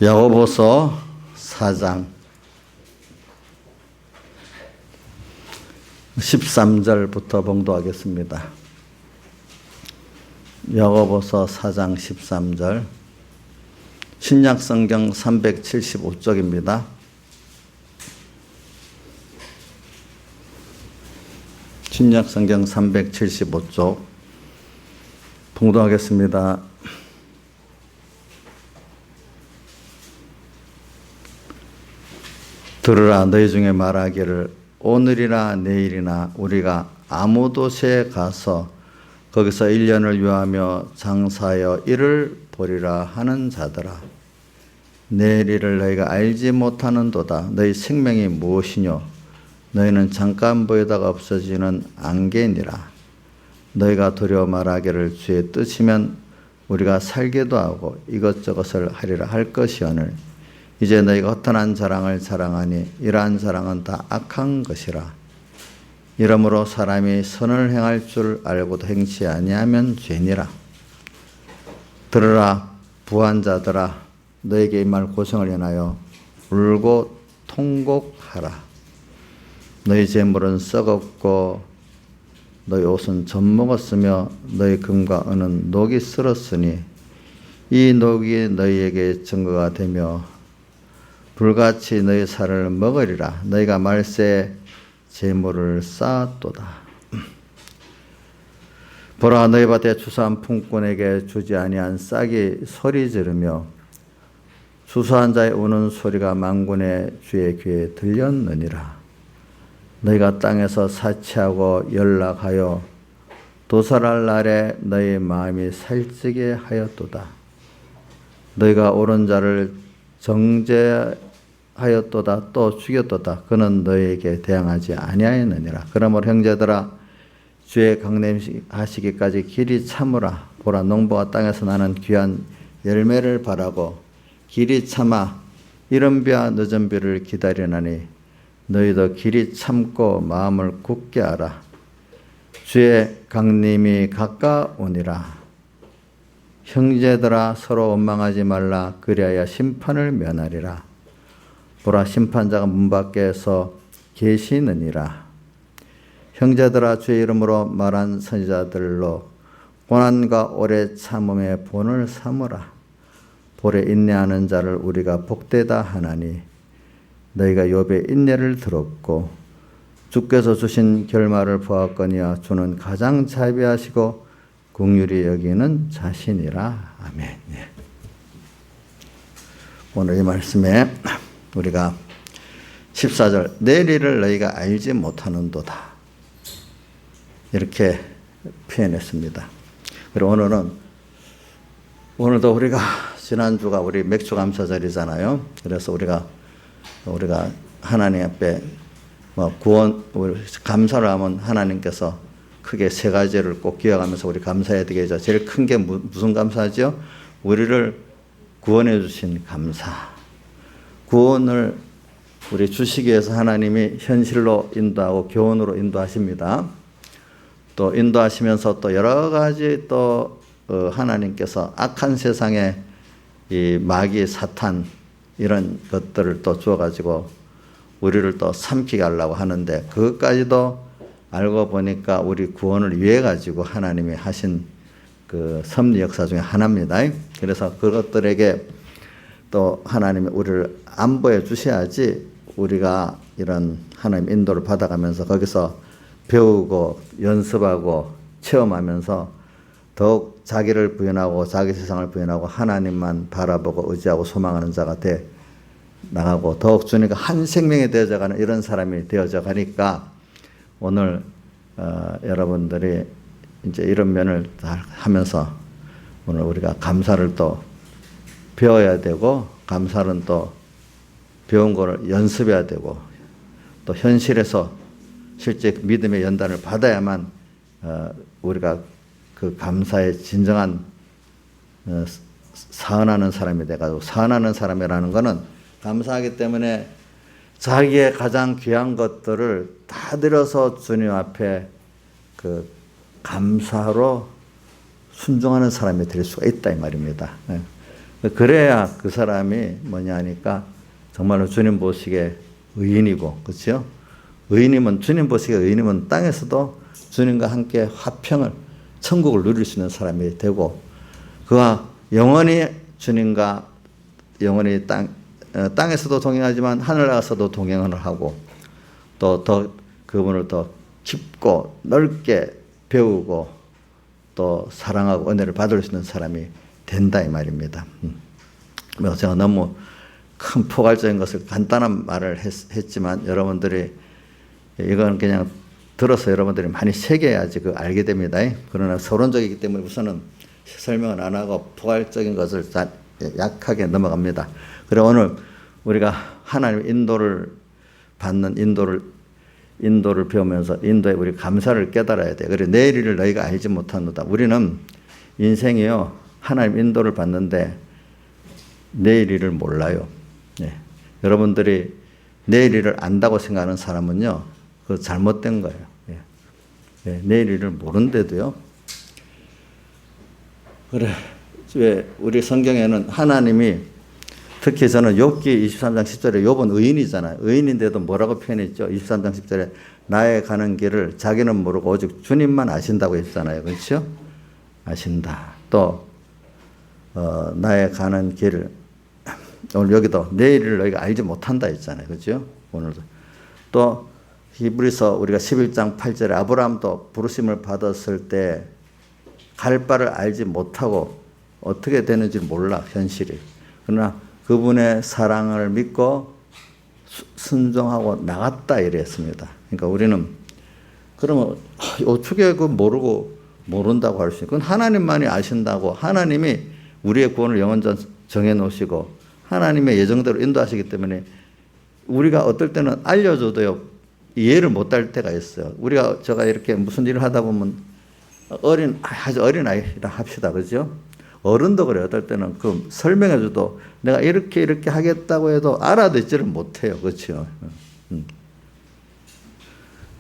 야고보서 4장 13절부터 봉독하겠습니다. 야고보서 4장 13절 신약성경 375쪽입니다. 신약성경 375쪽 봉독하겠습니다. 들으라. 너희 중에 말하기를 오늘이나 내일이나 우리가 아무 도시에 가서 거기서 1년을 유하며 장사하여 이를 보리라 하는 자들아, 내일을 너희가 알지 못하는도다. 너희 생명이 무엇이뇨? 너희는 잠깐 보이다가 없어지는 안개니라. 너희가 두려워 말하기를 주의 뜻이면 우리가 살기도 하고 이것저것을 하리라 할 것이오늘 이제 너희가 허탄한 자랑을 자랑하니 이러한 자랑은 다 악한 것이라. 이러므로 사람이 선을 행할 줄 알고도 행치 아니하면 죄니라. 들으라. 부한 자들아, 너에게 이 말 고성을 인하여 울고 통곡하라. 너희 재물은 썩었고 너희 옷은 젖먹었으며 너희 금과 은은 녹이 쓸었으니 이 녹이 너희에게 증거가 되며 불같이 너희 살을 먹으리라. 너희가 말세에 재물을 쌓았도다. 보라, 너희 밭에 추수한 품꾼에게 주지 아니한 싹이 소리 지르며 추수한 자의 우는 소리가 만군의 주의 귀에 들렸느니라. 너희가 땅에서 사치하고 연락하여 도살할 날에 너희 마음이 살찌게 하였도다. 너희가 옳은 자를 정죄하였도다. 또 죽였도다. 그는 너희에게 대항하지 아니하였느니라. 그러므로 형제들아, 주의 강림하시기까지 길이 참으라. 보라, 농부가 땅에서 나는 귀한 열매를 바라고 길이 참아 이른 비와 늦은 비를 기다리나니 너희도 길이 참고 마음을 굳게 하라. 주의 강림이 가까우니라. 형제들아, 서로 원망하지 말라. 그리하여 심판을 면하리라. 보라, 심판자가 문 밖에서 계시느니라. 형제들아, 주의 이름으로 말한 선지자들로 고난과 오래 참음의 본을 삼으라. 볼에 인내하는 자를 우리가 복되다 하나니 너희가 욥의 인내를 들었고 주께서 주신 결말을 보았거니와 주는 가장 자비하시고 긍휼히 여기는 자신이라. 아멘. 예. 오늘 이 말씀에 우리가 14절 내일 일을 너희가 알지 못하는도다 이렇게 표현했습니다. 그리고 오늘도 우리가 지난주가 우리 맥주 감사절이잖아요. 그래서 우리가 하나님 앞에 감사를 하면 하나님께서 크게 세 가지를 꼭 기억하면서 우리 감사해야 되겠죠. 제일 큰 게 무슨 감사죠? 우리를 구원해 주신 감사. 구원을 우리 주시기 위해서 하나님이 현실로 인도하고 교훈으로 인도하십니다. 또 인도하시면서 또 여러 가지 또 하나님께서 악한 세상에 이 마귀 사탄 이런 것들을 또 주어가지고 우리를 또 삼키게 하려고 하는데 그것까지도 알고 보니까 우리 구원을 위해 가지고 하나님이 하신 그 섭리 역사 중에 하나입니다. 그래서 그것들에게 또 하나님이 우리를 안보해 주셔야지 우리가 이런 하나님 인도를 받아가면서 거기서 배우고 연습하고 체험하면서 더욱 자기를 부인하고 자기 세상을 부인하고 하나님만 바라보고 의지하고 소망하는 자가 돼 나가고 더욱 주님과 한 생명이 되어져 가는 이런 사람이 되어져 가니까 오늘 여러분들이 이제 이런 면을 다 하면서 오늘 우리가 감사를 또 배워야 되고 감사는 또 배운 거를 연습해야 되고 또 현실에서 실제 믿음의 연단을 받아야만 우리가 그 감사의 진정한 사은하는 사람이 돼가지고 사은하는 사람이라는 거는 감사하기 때문에 자기의 가장 귀한 것들을 다 들여서 주님 앞에 그 감사로 순종하는 사람이 될 수가 있다 이 말입니다. 그래야 그 사람이 뭐냐 하니까 정말로 주님 보시기에 의인이고, 그렇죠? 의인이면, 주님 보시기에 의인이면 땅에서도 주님과 함께 화평을, 천국을 누릴 수 있는 사람이 되고, 그와 영원히 주님과 영원히 땅에서도 동행하지만 하늘 나가서도 동행을 하고, 또 더 그분을 더 깊고 넓게 배우고 또 사랑하고 은혜를 받을 수 있는 사람이 된다 이 말입니다. 제가 너무 큰 포괄적인 것을 간단한 말을 했지만 여러분들이 이건 그냥 들어서 여러분들이 많이 새겨야지 그 알게 됩니다. 그러나 서론적이기 때문에 우선은 설명을 안 하고 포괄적인 것을 약하게 넘어갑니다. 그리고 오늘 우리가 하나님의 인도를 받는 인도를 배우면서 인도에 우리 감사를 깨달아야 돼. 그래 내일 일을 너희가 알지 못하노다. 우리는 인생이요 하나님 인도를 받는데 내일 일을 몰라요. 예. 여러분들이 내일 일을 안다고 생각하는 사람은요 그 잘못된 거예요. 예. 예. 내일 일을 모른데도요. 그래 왜 우리 성경에는 하나님이 특히 저는 욥기 23장 10절에 욥은 의인이잖아요. 의인인데도 뭐라고 표현했죠? 23장 10절에 나의 가는 길을 자기는 모르고 오직 주님만 아신다고 했잖아요. 그렇죠? 아신다. 또 나의 가는 길을 오늘 여기도 내일을 너희가 알지 못한다 했잖아요. 그렇죠? 오늘도 또 히브리서 우리가 11장 8절에 아브라함도 부르심을 받았을 때 갈 바를 알지 못하고 어떻게 되는지 몰라 현실이. 그러나 그분의 사랑을 믿고 순종하고 나갔다 이랬습니다. 그러니까 우리는 그러면 어떻게 그 모르고 모른다고 할 수 있는? 그건 하나님만이 아신다고. 하나님이 우리의 구원을 영원전 정해 놓으시고 하나님의 예정대로 인도하시기 때문에 우리가 어떨 때는 알려줘도요 이해를 못할 때가 있어요. 제가 이렇게 무슨 일을 하다 보면 아주 어린 아이라 합시다, 그죠? 어른도 그래요. 어떨 때는 그 설명해줘도 내가 이렇게 하겠다고 해도 알아듣지를 못해요. 그렇죠?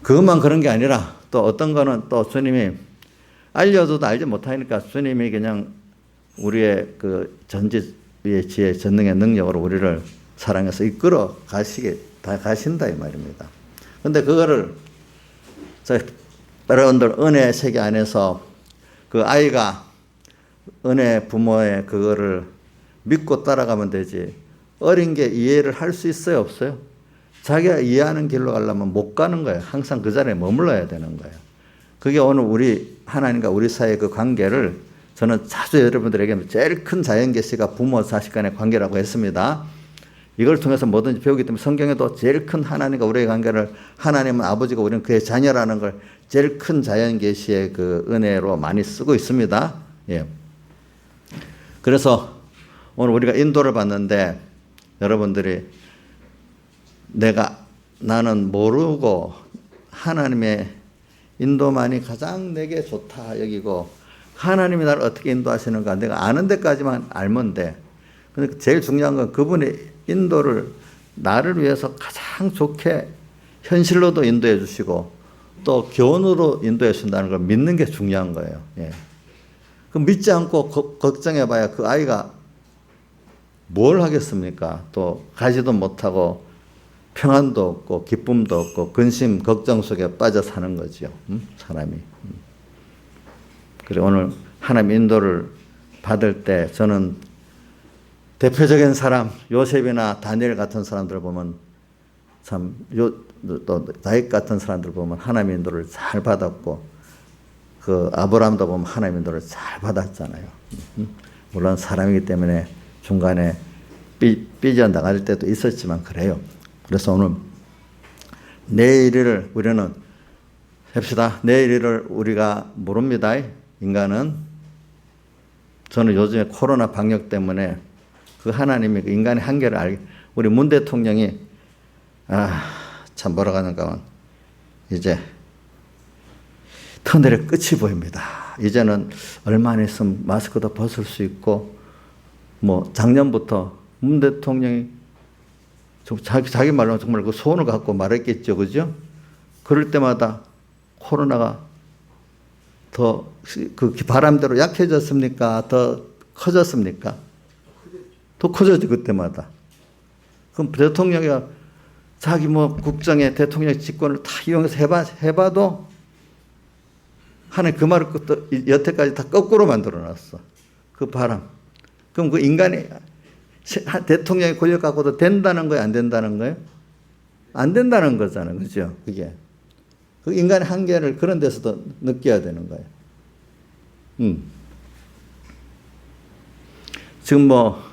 그것만 그런 게 아니라 또 어떤 거는 또 주님이 알려줘도 알지 못하니까 주님이 그냥 우리의 그 전지의 지혜, 전능의 능력으로 우리를 사랑해서 이끌어 가신다 이 말입니다. 근데 그거를 여러분들 은혜의 세계 안에서 그 아이가 은혜 부모의 그거를 믿고 따라가면 되지. 어린 게 이해를 할 수 있어요, 없어요? 자기가 이해하는 길로 가려면 못 가는 거예요. 항상 그 자리에 머물러야 되는 거예요. 그게 오늘 우리 하나님과 우리 사이의 그 관계를 저는 자주 여러분들에게 제일 큰 자연계시가 부모 자식 간의 관계라고 했습니다. 이걸 통해서 뭐든지 배우기 때문에 성경에도 제일 큰 하나님과 우리의 관계를 하나님은 아버지고 우리는 그의 자녀라는 걸 제일 큰 자연계시의 그 은혜로 많이 쓰고 있습니다. 예. 그래서 오늘 우리가 인도를 받는데 여러분들이 나는 모르고 하나님의 인도만이 가장 내게 좋다 여기고 하나님이 나를 어떻게 인도하시는가 내가 아는 데까지만 알면 돼. 근데 제일 중요한 건 그분의 인도를 나를 위해서 가장 좋게 현실로도 인도해 주시고 또 교훈으로 인도해 준다는 걸 믿는 게 중요한 거예요. 예. 그 믿지 않고 걱정해 봐야 그 아이가 뭘 하겠습니까? 또 가지도 못하고 평안도 없고 기쁨도 없고 근심 걱정 속에 빠져 사는 거죠. 사람이. 그리고 오늘 하나님 인도를 받을 때 저는 대표적인 사람 요셉이나 다니엘 같은 사람들 보면 또 다윗 같은 사람들 보면 하나님 인도를 잘 받았고 그 아브라함도 보면 하나님 인도를 잘 받았잖아요. 물론 사람이기 때문에 중간에 삐져 나갈 때도 있었지만 그래요. 그래서 오늘 내일을 우리는 합시다. 내일을 우리가 모릅니다. 인간은 저는 요즘에 코로나 방역 때문에 그 하나님이 인간의 한계를 알게 우리 문 대통령이 참 뭐라고 하는가 이제 터널의 끝이 보입니다. 이제는 얼마 안 있으면 마스크도 벗을 수 있고 뭐 작년부터 문 대통령이 자기 말로 정말 그 소원을 갖고 말했겠죠, 그죠? 그럴 때마다 코로나가 더 그 바람대로 약해졌습니까? 더 커졌습니까? 더 커져지 그때마다. 그럼 대통령이 자기 뭐 국정에 대통령 직권을 다 이용해서 해봐도 하나님 그 말을 여태까지 다 거꾸로 만들어놨어. 그 바람. 그럼 그 인간이 대통령의 권력 갖고도 된다는 거예요? 안 된다는 거예요? 안 된다는 거잖아요. 그죠? 그게. 그 인간의 한계를 그런 데서도 느껴야 되는 거예요. 지금 뭐,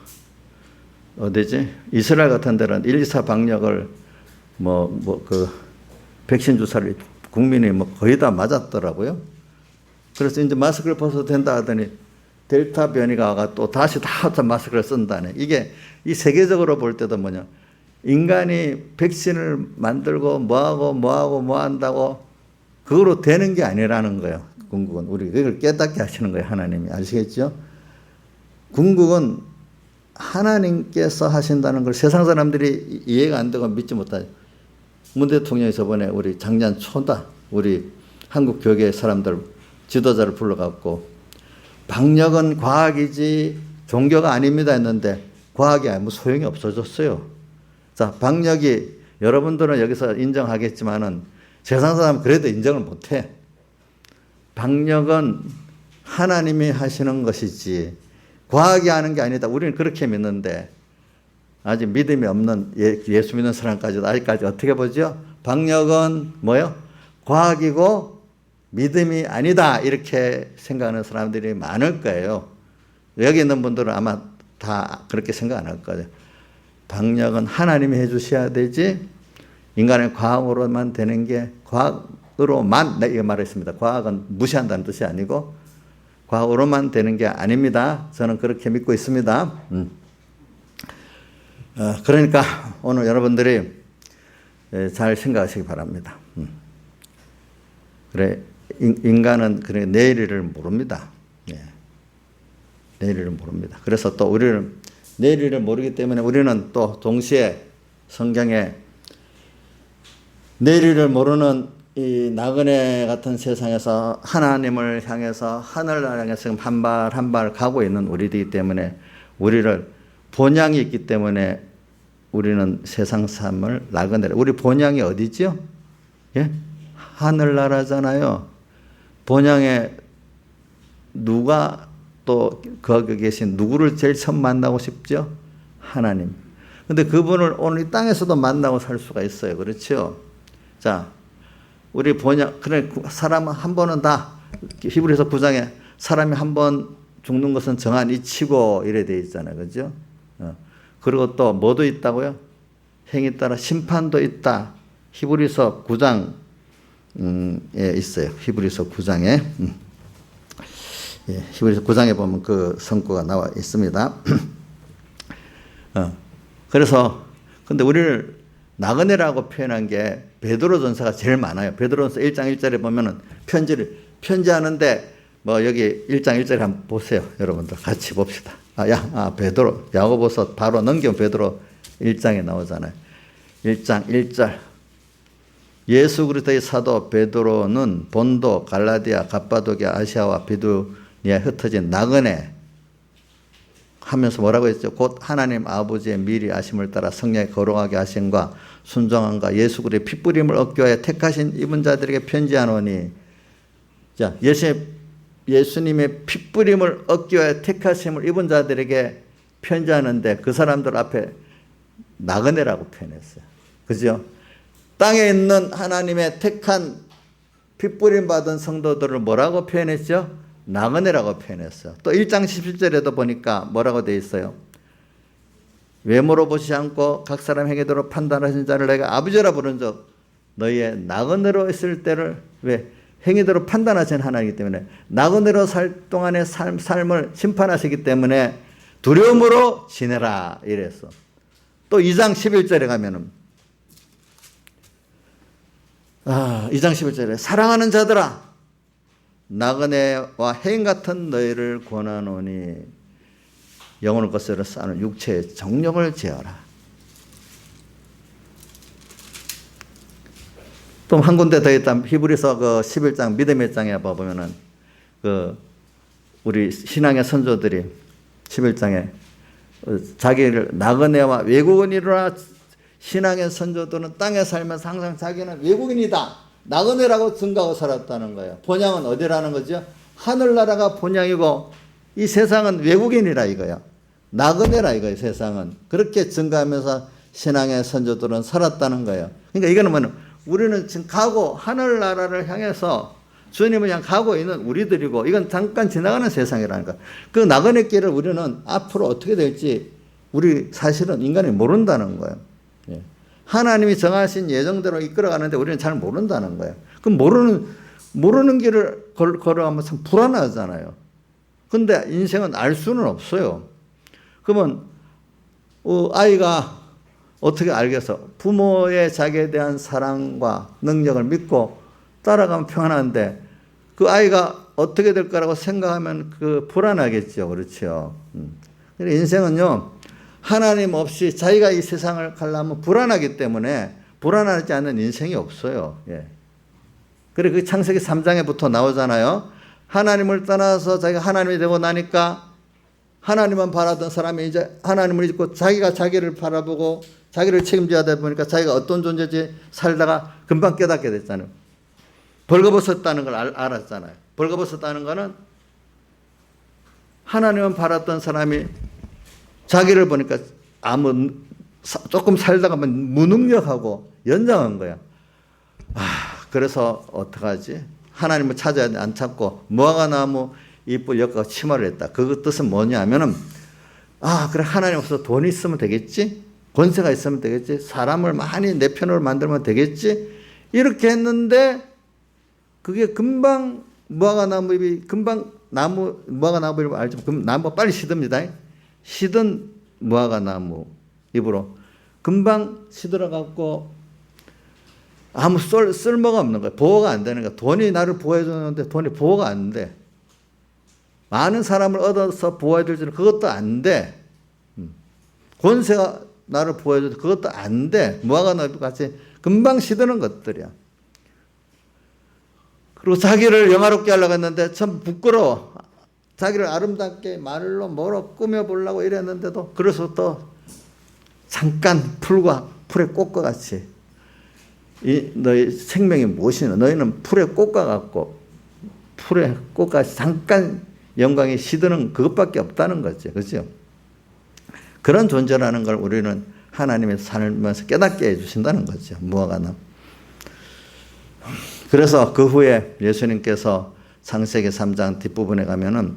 어디지? 이스라엘 같은 데는 1, 2, 4 방역을 백신 주사를 국민이 뭐 거의 다 맞았더라고요. 그래서 이제 마스크를 벗어도 된다 하더니 델타 변이가 와가 또 다시 다 마스크를 쓴다네. 이게 이 세계적으로 볼 때도 뭐냐. 인간이 백신을 만들고 뭐 한다고 그거로 되는 게 아니라는 거예요. 궁극은. 우리 그걸 깨닫게 하시는 거예요. 하나님이. 아시겠죠? 궁극은 하나님께서 하신다는 걸 세상 사람들이 이해가 안 되고 믿지 못하죠. 문 대통령이 저번에 우리 작년 초다 우리 한국 교계 사람들 지도자를 불러갖고 방역은 과학이지 종교가 아닙니다 했는데 과학이 아무 소용이 없어졌어요. 자, 방역이 여러분들은 여기서 인정하겠지만은 세상 사람은 그래도 인정을 못해. 방역은 하나님이 하시는 것이지 과학이 하는 게 아니다. 우리는 그렇게 믿는데 아직 믿음이 없는 예수 믿는 사람까지도 아직까지 어떻게 보죠? 방역은 뭐요? 과학이고 믿음이 아니다. 이렇게 생각하는 사람들이 많을 거예요. 여기 있는 분들은 아마 다 그렇게 생각 안 할 거예요. 방역은 하나님이 해 주셔야 되지 인간의 과학으로만 되는 게 과학으로만 내가 말했습니다. 과학은 무시한다는 뜻이 아니고 과학으로만 되는 게 아닙니다. 저는 그렇게 믿고 있습니다. 그러니까 오늘 여러분들이 잘 생각하시기 바랍니다. 그래 인간은 그래 내일을 모릅니다. 내일을 모릅니다. 그래서 또 우리는 내일을 모르기 때문에 우리는 또 동시에 성경에 내일을 모르는 이 나그네 같은 세상에서 하나님을 향해서 하늘나라를 향해서 한 발 가고 있는 우리들이기 때문에 우리를 본향이 있기 때문에 우리는 세상 삶을 나그네라. 우리 본향이 어디지요? 예? 하늘나라잖아요. 본향에 누가 또 거기 계신 누구를 제일 처음 만나고 싶죠? 하나님. 근데 그분을 오늘 이 땅에서도 만나고 살 수가 있어요. 그렇죠? 자, 우리 본향, 그래, 사람 한 번은 다, 히브리서 9장에 사람이 한 번 죽는 것은 정한 이치고 이래 돼 있잖아요. 그죠? 그리고 또 뭐도 있다고요? 행위 따라 심판도 있다. 히브리서 9장에 있어요. 히브리서 9장에. 히브리서 9장에 보면 그 성구가 나와 있습니다. 그래서, 근데 우리를 나그네라고 표현한 게 베드로 전서가 제일 많아요. 베드로 전서 1장 1절에 보면은 편지하는데 뭐 여기 1장 1절에 한번 보세요. 여러분들 같이 봅시다. 베드로, 야고보서 바로 넘기면 베드로 1장에 나오잖아요. 1장 1절. 예수 그리스도의 사도 베드로는 본도, 갈라디아, 갑바도기아, 아시아와 비두니아에 흩어진 나그네 하면서 뭐라고 했죠? 곧 하나님 아버지의 미리 아심을 따라 성령의 거룩하게 하심과 순종함과 예수 그리스도의 핏부림을 얻기 위하여 택하신 입은 자들에게 편지하노니. 자, 예수님의 핏부림을 얻기 위하여 택하심을 입은 자들에게 편지하는데 그 사람들 앞에 나그네라고 표현했어요. 그죠? 땅에 있는 하나님의 택한 핏부림 받은 성도들을 뭐라고 표현했죠? 나그네라고 표현했어요. 또 1장 17절에도 보니까 뭐라고 되어 있어요? 외모로 보지 않고 각 사람 행위대로 판단하신 자를 내가 아버지라 부른 적 너희의 나그네로 있을 때를 왜? 행위대로 판단하신 하나님이기 때문에 나그네로 살 동안의 삶을 심판하시기 때문에 두려움으로 지내라 이랬어. 또 2장 11절에 가면은 2장 11절에 사랑하는 자들아 나그네와 해인 같은 너희를 권하노니 영혼을 것으로 쌓는 육체의 정욕을 제어하라. 또 한 군데 더 있다. 히브리서 그 11장 믿음의 장에 보면은 그 우리 신앙의 선조들이 11장에 자기를 나그네와 외국인이라 신앙의 선조들은 땅에 살면서 항상 자기는 외국인이다, 나그네라고 증가하고 살았다는 거예요. 본향은 어디라는 거죠? 하늘나라가 본향이고 이 세상은 외국인이라 이거야. 나그네라 이거예요. 세상은. 그렇게 증가하면서 신앙의 선조들은 살았다는 거예요. 그러니까 이거는 뭐냐, 우리는 지금 가고 하늘나라를 향해서 주님을 향 가고 있는 우리들이고, 이건 잠깐 지나가는 세상이라니까. 그 나그네 길을 우리는 앞으로 어떻게 될지 우리 사실은 인간이 모른다는 거예요. 예. 하나님이 정하신 예정대로 이끌어가는데 우리는 잘 모른다는 거예요. 그럼 모르는 길을 걸어가면 참 불안하잖아요. 근데 인생은 알 수는 없어요. 그러면 아이가 어떻게 알겠어? 부모의 자기에 대한 사랑과 능력을 믿고 따라가면 평안한데 그 아이가 어떻게 될 거라고 생각하면 그 불안하겠죠. 그렇죠. 인생은요, 하나님 없이 자기가 이 세상을 가려면 불안하기 때문에 불안하지 않는 인생이 없어요. 예. 그래, 그 창세기 3장에부터 나오잖아요. 하나님을 떠나서 자기가 하나님이 되고 나니까 하나님만 바라던 사람이 이제 하나님을 잊고 자기가 자기를 바라보고 자기를 책임져야 되다 보니까 자기가 어떤 존재인지 살다가 금방 깨닫게 됐잖아요. 벌거벗었다는 걸 알았잖아요. 벌거벗었다는 거는 하나님만 바랐던 사람이 자기를 보니까 조금 살다가 무능력하고 연장한 거야. 그래서 어떡하지? 하나님을 찾아야 돼. 안 찾고 무화과나무 잎을 엮어 치마를 했다. 그 뜻은 뭐냐면은, 그래, 하나님 없어서 돈이 있으면 되겠지? 권세가 있으면 되겠지? 사람을 많이 내 편으로 만들면 되겠지? 이렇게 했는데 그게 금방 무화과나무 잎이 무화과나무 잎을 알죠? 그럼 나무가 빨리 시듭니다. 시든 무화과나무 잎으로 금방 시들어갖고 아무 쓸모가 없는 거예요. 보호가 안 되는 거예요. 돈이 나를 보호해 주는데 돈이 보호가 안 돼. 많은 사람을 얻어서 보호해 줄지는 그것도 안 돼. 권세가 나를 보호해 줘도 그것도 안 돼. 무화과나무 같이 금방 시드는 것들이야. 그리고 자기를 영화롭게 하려고 했는데 참 부끄러워. 자기를 아름답게 말로 뭐로 꾸며보려고 이랬는데도, 그래서 또 잠깐 풀의 꽃과 같이, 너희 생명이 무엇이냐, 너희는 풀의 꽃과 같고 풀의 꽃같이 잠깐 영광이 시드는 그것밖에 없다는 거죠. 그렇죠? 그런 존재라는 걸 우리는 하나님의 살면서 깨닫게 해주신다는 거죠. 무화과나무. 그래서 그 후에 예수님께서 창세기 3장 뒷부분에 가면은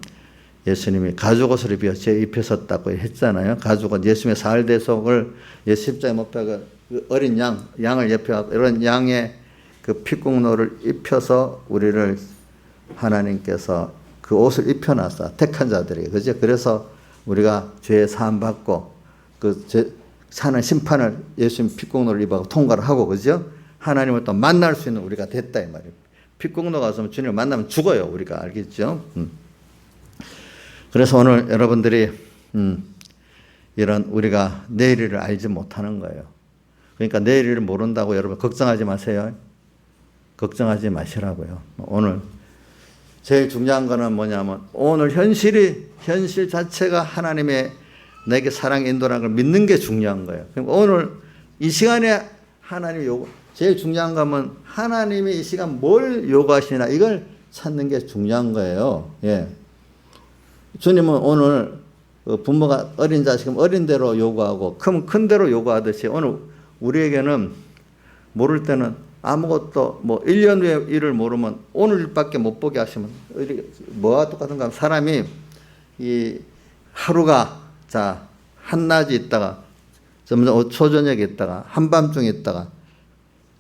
예수님이 가죽옷을 입히셨다고 했잖아요. 가죽옷, 예수님의 사흘 대속을 십자가에 못 박아 그 어린 양을 옆에 이런 양의 그 피국노를 입혀서 우리를 하나님께서 그 옷을 입혀놨어. 택한 자들에게. 그죠? 그래서 우리가 죄의 사함 받고 그 사는 심판을 예수님 피국노를 입하고 통과를 하고, 그죠? 하나님을 또 만날 수 있는 우리가 됐다 이 말이에요. 피국노가 없으면 주님을 만나면 죽어요. 우리가 알겠죠? 그래서 오늘 여러분들이 이런 우리가 내일을 알지 못하는 거예요. 그러니까 내일을 모른다고 여러분 걱정하지 마세요. 걱정하지 마시라고요. 오늘 제일 중요한 거는 뭐냐면 오늘 현실 자체가 하나님의 내게 사랑 인도라는 걸 믿는 게 중요한 거예요. 그러니까 오늘 이 시간에 하나님이 제일 중요한 거면 하나님이 이 시간 뭘 요구하시나 이걸 찾는 게 중요한 거예요. 예. 주님은 오늘 부모가 어린 자식은 어린 대로 요구하고 크면 큰 대로 요구하듯이 오늘 우리에게는 모를 때는 아무것도 1년 후에 일을 모르면 오늘 일밖에 못 보게 하시면 뭐가 똑같은가 하면 사람이 이 하루가 한낮이 있다가 점점 초저녁에 있다가 한밤중에 있다가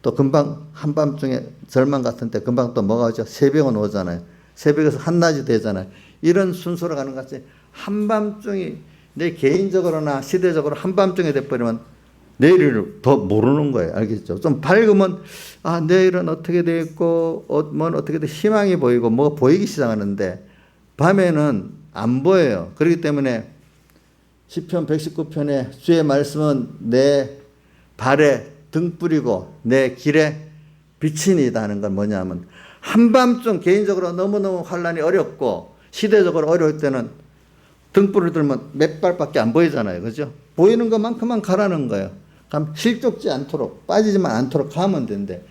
또 금방 한밤중에 절망 같은 때 금방 또 뭐가 오죠? 새벽은 오잖아요. 새벽에서 한낮이 되잖아요. 이런 순서로 가는 것 같이 한밤중이 내 개인적으로나 시대적으로 한밤중에 돼버리면 내일을 더 모르는 거예요. 알겠죠? 좀 밝으면 내일은 어떻게 돼 있고 뭐는 어떻게 돼 희망이 보이고 뭐가 보이기 시작하는데 밤에는 안 보여요. 그렇기 때문에 시편 119편에 주의 말씀은 내 발에 등불이고 내 길에 빛이니다 하는 건 뭐냐면 한밤중 개인적으로 너무너무 환란이 어렵고 시대적으로 어려울 때는 등불을 들면 몇 발밖에 안 보이잖아요. 그죠? 보이는 것만큼만 가라는 거예요. 그럼 실족지 않도록, 빠지지만 않도록 가면 된대.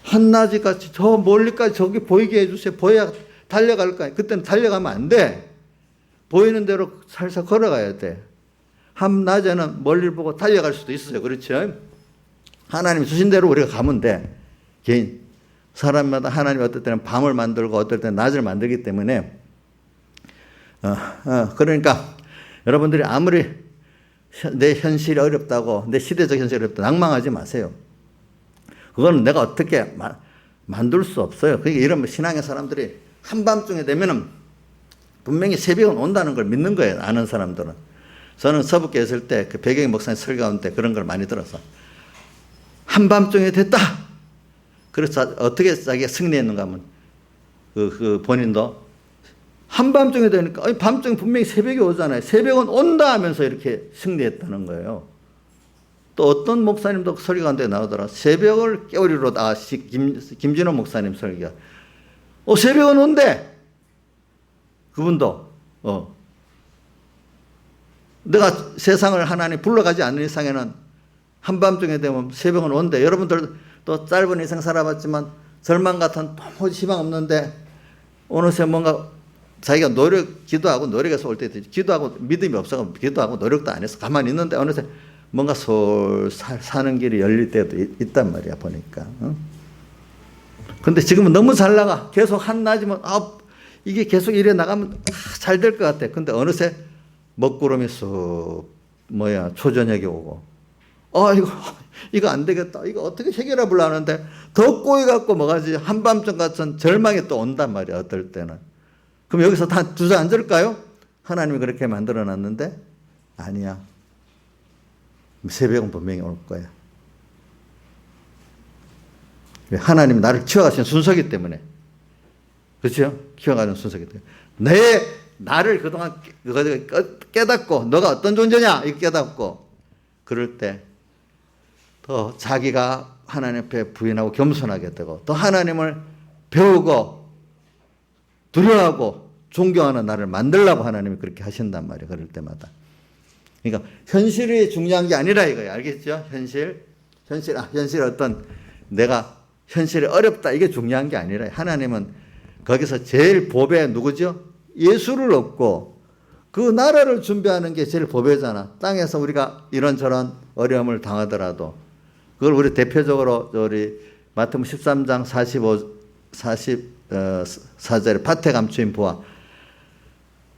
한낮이 같이 저 멀리까지 저기 보이게 해주세요. 보여야 달려갈 거야. 그때는 달려가면 안 돼. 보이는 대로 살살 걸어가야 돼. 한낮에는 멀리 보고 달려갈 수도 있어요. 그렇죠? 하나님 주신 대로 우리가 가면 돼. 개인. 사람마다 하나님이 어떨 때는 밤을 만들고 어떨 때는 낮을 만들기 때문에 그러니까 여러분들이 아무리 내 현실이 어렵다고 내 시대적 현실이 어렵다고 낭망하지 마세요. 그거는 내가 어떻게 만들 수 없어요. 그러니까 이런 신앙의 사람들이 한밤중에 되면은 분명히 새벽은 온다는 걸 믿는 거예요. 아는 사람들은. 저는 서북교에 있을 때 그 배경희 목사님 설교하는데 그런 걸 많이 들어서 한밤중에 됐다. 그래서 어떻게 자기가 승리했는가 하면 그 본인도 한밤중에 되니까 밤중에 분명히 새벽이 오잖아요. 새벽은 온다 하면서 이렇게 승리했다는 거예요. 또 어떤 목사님도 설교 가운데 나오더라. 새벽을 깨우리로 김진호 목사님 설교. 새벽은 온대. 그분도 내가 세상을 하나님 불러가지 않는 이상에는 한밤중에 되면 새벽은 온대. 여러분들 또 짧은 인생 살아봤지만 절망 같은 도무지 희망 없는데 어느새 뭔가 자기가 기도하고 노력해서 올 때 기도하고 믿음이 없어서 기도하고 노력도 안 해서 가만히 있는데 어느새 뭔가 사는 길이 열릴 때도 있단 말이야 보니까. 근데 지금은 너무 잘 나가. 계속 한낮이면 이게 계속 이래 나가면 잘 될 것 같아. 근데 어느새 먹구름이 초저녁에 오고 이거 안 되겠다. 이거 어떻게 해결해 보려 하는데 더 꼬여갖고 뭐가지 한밤중 같은 절망이 또 온단 말이야. 어떨 때는. 그럼 여기서 다 주저앉을까요? 하나님이 그렇게 만들어 놨는데 아니야. 새벽은 분명히 올 거야. 하나님이 나를 키워가신 순서이기 때문에. 그렇죠? 키워가는 순서이기 때문에. 나를 그동안 깨닫고 너가 어떤 존재냐 이거 깨닫고 그럴 때 더 자기가 하나님 앞에 부인하고 겸손하게 되고 또 하나님을 배우고 두려워하고 존경하는 나를 만들라고 하나님이 그렇게 하신단 말이에요. 그럴 때마다. 그러니까 현실이 중요한 게 아니라 이거예요. 알겠죠? 현실 어떤 내가 현실이 어렵다 이게 중요한 게 아니라 하나님은 거기서 제일 보배 누구죠? 예수를 얻고 그 나라를 준비하는 게 제일 보배잖아. 땅에서 우리가 이런저런 어려움을 당하더라도 그걸 우리 대표적으로 우리 마태복음 13장 44절에 밭에 감추인 부하.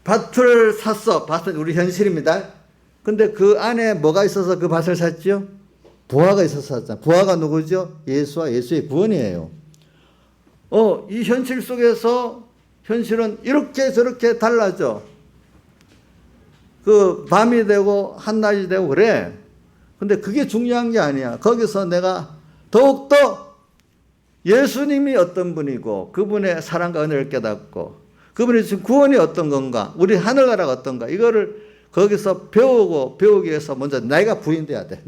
밭을 샀어. 밭은 우리 현실입니다. 근데 그 안에 뭐가 있어서 그 밭을 샀죠? 부하가 있어서 샀잖아. 부하가 누구죠? 예수와 예수의 구원이에요. 이 현실 속에서 현실은 이렇게 저렇게 달라져. 그 밤이 되고 한낮이 되고 그래. 근데 그게 중요한 게 아니야. 거기서 내가 더욱더 예수님이 어떤 분이고 그분의 사랑과 은혜를 깨닫고 그분의 지금 구원이 어떤 건가 우리 하늘나라가 어떤가 이거를 거기서 배우기 위해서 먼저 내가 부인돼야 돼.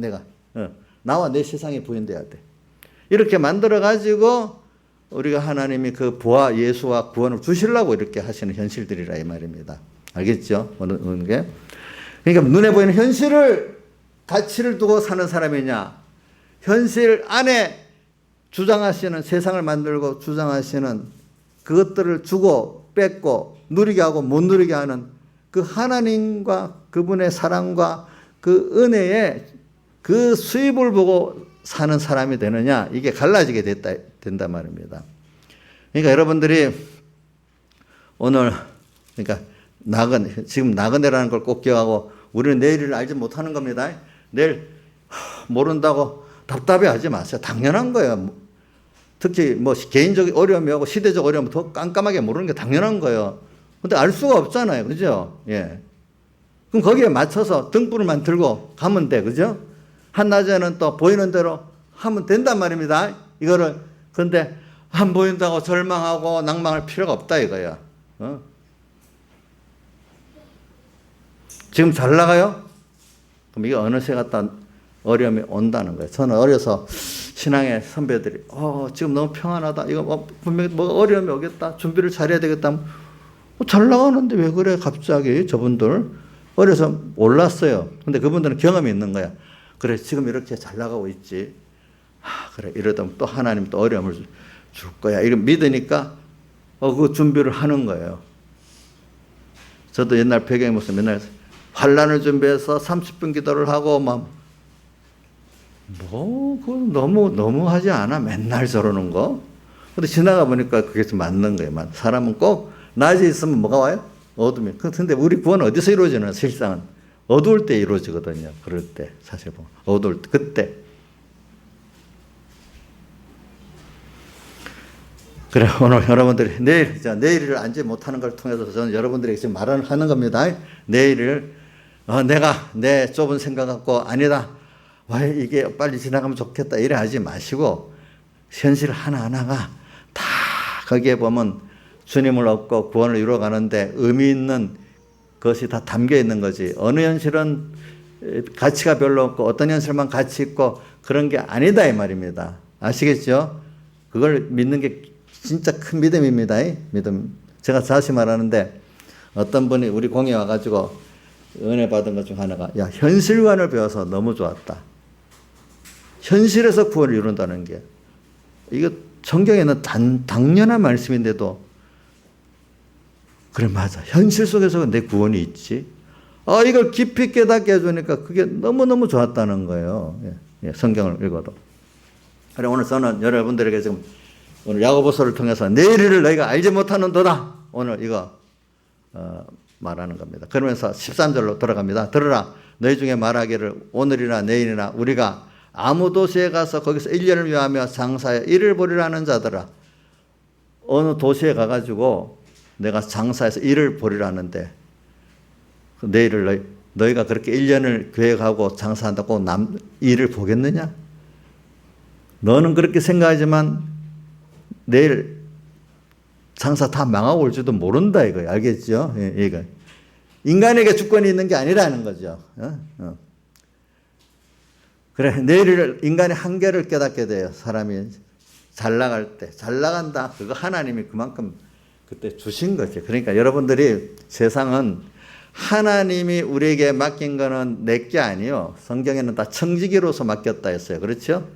나와 내 세상이 부인돼야 돼. 이렇게 만들어 가지고 우리가 하나님이 그 부하 예수와 구원을 주시려고 이렇게 하시는 현실들이라 이 말입니다. 알겠죠? 어느 게? 그러니까 눈에 보이는 현실을 가치를 두고 사는 사람이냐 현실 안에 주장하시는 세상을 만들고 주장하시는 그것들을 주고 뺏고 누리게 하고 못 누리게 하는 그 하나님과 그분의 사랑과 그 은혜의 그 수입을 보고 사는 사람이 되느냐 이게 갈라지게 된단 말입니다. 그러니까 여러분들이 오늘 그러니까 지금 나그네라는 걸 꼭 기억하고 우리는 내일을 알지 못하는 겁니다. 내일 모른다고 답답해하지 마세요. 당연한 거예요. 특히 개인적 어려움이 하고 시대적 어려움이 더 깜깜하게 모르는 게 당연한 거예요. 근데 알 수가 없잖아요. 그죠? 예. 그럼 거기에 맞춰서 등불만 들고 가면 돼. 그죠? 한낮에는 또 보이는 대로 하면 된단 말입니다. 이거를. 근데 안 보인다고 절망하고 낭망할 필요가 없다 이거야. 지금 잘 나가요? 그럼 이게 어느새 갔다 어려움이 온다는 거예요. 저는 어려서 신앙의 선배들이 지금 너무 평안하다. 이거 분명히 어려움이 오겠다. 준비를 잘해야 되겠다. 잘 나가는데 왜 그래 갑자기 저분들. 어려서 몰랐어요. 근데 그분들은 경험이 있는 거야. 그래 지금 이렇게 잘 나가고 있지. 그래 이러다 또 하나님 또 어려움을 줄 거야. 이런 믿으니까 그 준비를 하는 거예요. 저도 옛날 배경에 무슨 맨날 환란을 준비해서 30분 기도를 하고 그거 너무 하지 않아? 맨날 저러는 거. 근데 지나가 보니까 그게 좀 맞는 거예요. 사람은 꼭 낮에 있으면 뭐가 와요? 어둠이. 근데 우리 구원은 어디서 이루어지는? 실상은 어두울 때 이루어지거든요. 그럴 때 사실 보면 어두울 때 그때. 그래 오늘 여러분들이 내일을 알지 못하는 걸 통해서 저는 여러분들에게 지금 말하는 겁니다. 내일을 내가 내 좁은 생각 갖고 아니다. 왜 이게 빨리 지나가면 좋겠다 이래 하지 마시고 현실 하나하나가 다 거기에 보면 주님을 얻고 구원을 이루어가는데 의미 있는 것이 다 담겨 있는 거지. 어느 현실은 가치가 별로 없고 어떤 현실만 가치 있고 그런 게 아니다 이 말입니다. 아시겠죠? 그걸 믿는 게 진짜 큰 믿음입니다. 믿음. 제가 다시 말하는데 어떤 분이 우리 공에 와가지고 은혜 받은 것 중 하나가 현실관을 배워서 너무 좋았다. 현실에서 구원을 이룬다는 게 이거 성경에는 당연한 말씀인데도 그래 맞아. 현실 속에서 내 구원이 있지. 이걸 깊이 깨닫게 해주니까 그게 너무너무 좋았다는 거예요. 성경을 읽어도. 그래 오늘 저는 여러분들에게 지금 오늘 야고보서를 통해서 내일을 너희가 알지 못하는도다. 오늘 이거 말하는 겁니다. 그러면서 13절로 돌아갑니다. 들으라. 너희 중에 말하기를 오늘이나 내일이나 우리가 아무 도시에 가서 거기서 1년을 위하며 장사에 일을 벌이라는 자들아. 어느 도시에 가가지고 내가 장사해서 일을 벌이라는데 내일을 너희가 그렇게 1년을 계획하고 장사한다고 일을 보겠느냐? 너는 그렇게 생각하지만 내일 장사 다 망하고 올지도 모른다 이거예요. 알겠죠? 이거 인간에게 주권이 있는 게 아니라는 거죠. 그래 내일을 인간의 한계를 깨닫게 돼요. 사람이 잘 나갈 때 잘 나간다. 그거 하나님이 그만큼 그때 주신 거죠. 그러니까 여러분들이 세상은 하나님이 우리에게 맡긴 거는 내게 아니요. 성경에는 다 청지기로서 맡겼다 했어요. 그렇죠?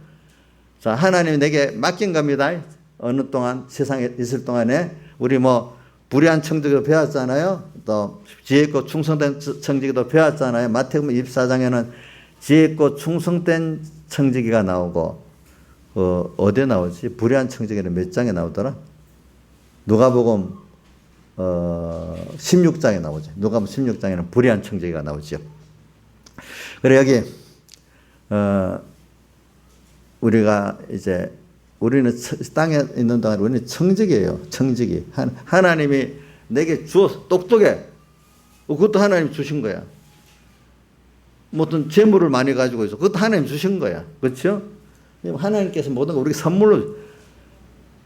자, 하나님이 내게 맡긴 겁니다. 어느 동안 세상에 있을 동안에 우리 불의한 청지기도 배웠잖아요. 또 지혜 있고 충성된 청지기도 배웠잖아요. 마태복음 24장에는 지혜 있고 충성된 청지기가 나오고 어디에 나오지? 불의한 청지기는 몇 장에 나오더라? 누가복음 16장에 나오죠. 누가복음 16장에는 불의한 청지기가 나오죠. 그래 여기 우리가 이제 우리는 땅에 있는 동안 우리는 청지기예요. 청지기. 하나님이 내게 주어서 똑똑해. 그것도 하나님 주신 거야. 어떤 재물을 많이 가지고 있어. 그것도 하나님 주신 거야. 그렇죠? 하나님께서 모든 걸 우리가 선물로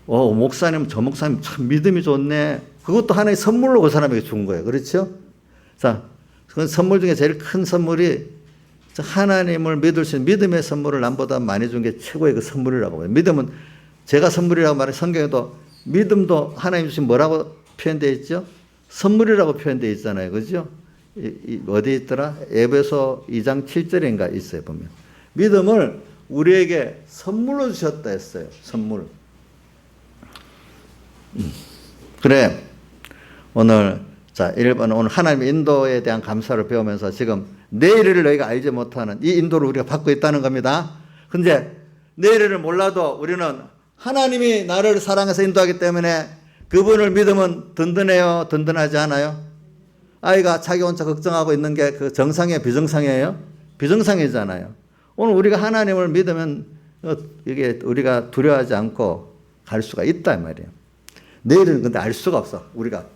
목사님 저 목사님 참 믿음이 좋네. 그것도 하나의 선물로 그 사람에게 준 거예요. 그렇죠? 자, 그 선물 중에 제일 큰 선물이 하나님을 믿을 수 있는 믿음의 선물을 남보다 많이 준 게 최고의 그 선물이라고 봐요. 믿음은 제가 선물이라고 말해. 성경에도 믿음도 하나님 주신 뭐라고 표현되어 있죠? 선물이라고 표현되어 있잖아요. 그죠? 어디 있더라? 에베소 2장 7절인가 있어요. 보면 믿음을 우리에게 선물로 주셨다 했어요. 선물. 그래 오늘 자 1번 오늘 하나님의 인도에 대한 감사를 배우면서 지금 내일을 너희가 알지 못하는 이 인도를 우리가 받고 있다는 겁니다. 근데 내일을 몰라도 우리는 하나님이 나를 사랑해서 인도하기 때문에 그분을 믿으면 든든해요? 든든하지 않아요? 아이가 자기 혼자 걱정하고 있는 게 그 정상이에요? 비정상이에요? 비정상이잖아요. 오늘 우리가 하나님을 믿으면 이게 우리가 두려워하지 않고 갈 수가 있다 이 말이에요. 내일은 근데 알 수가 없어. 우리가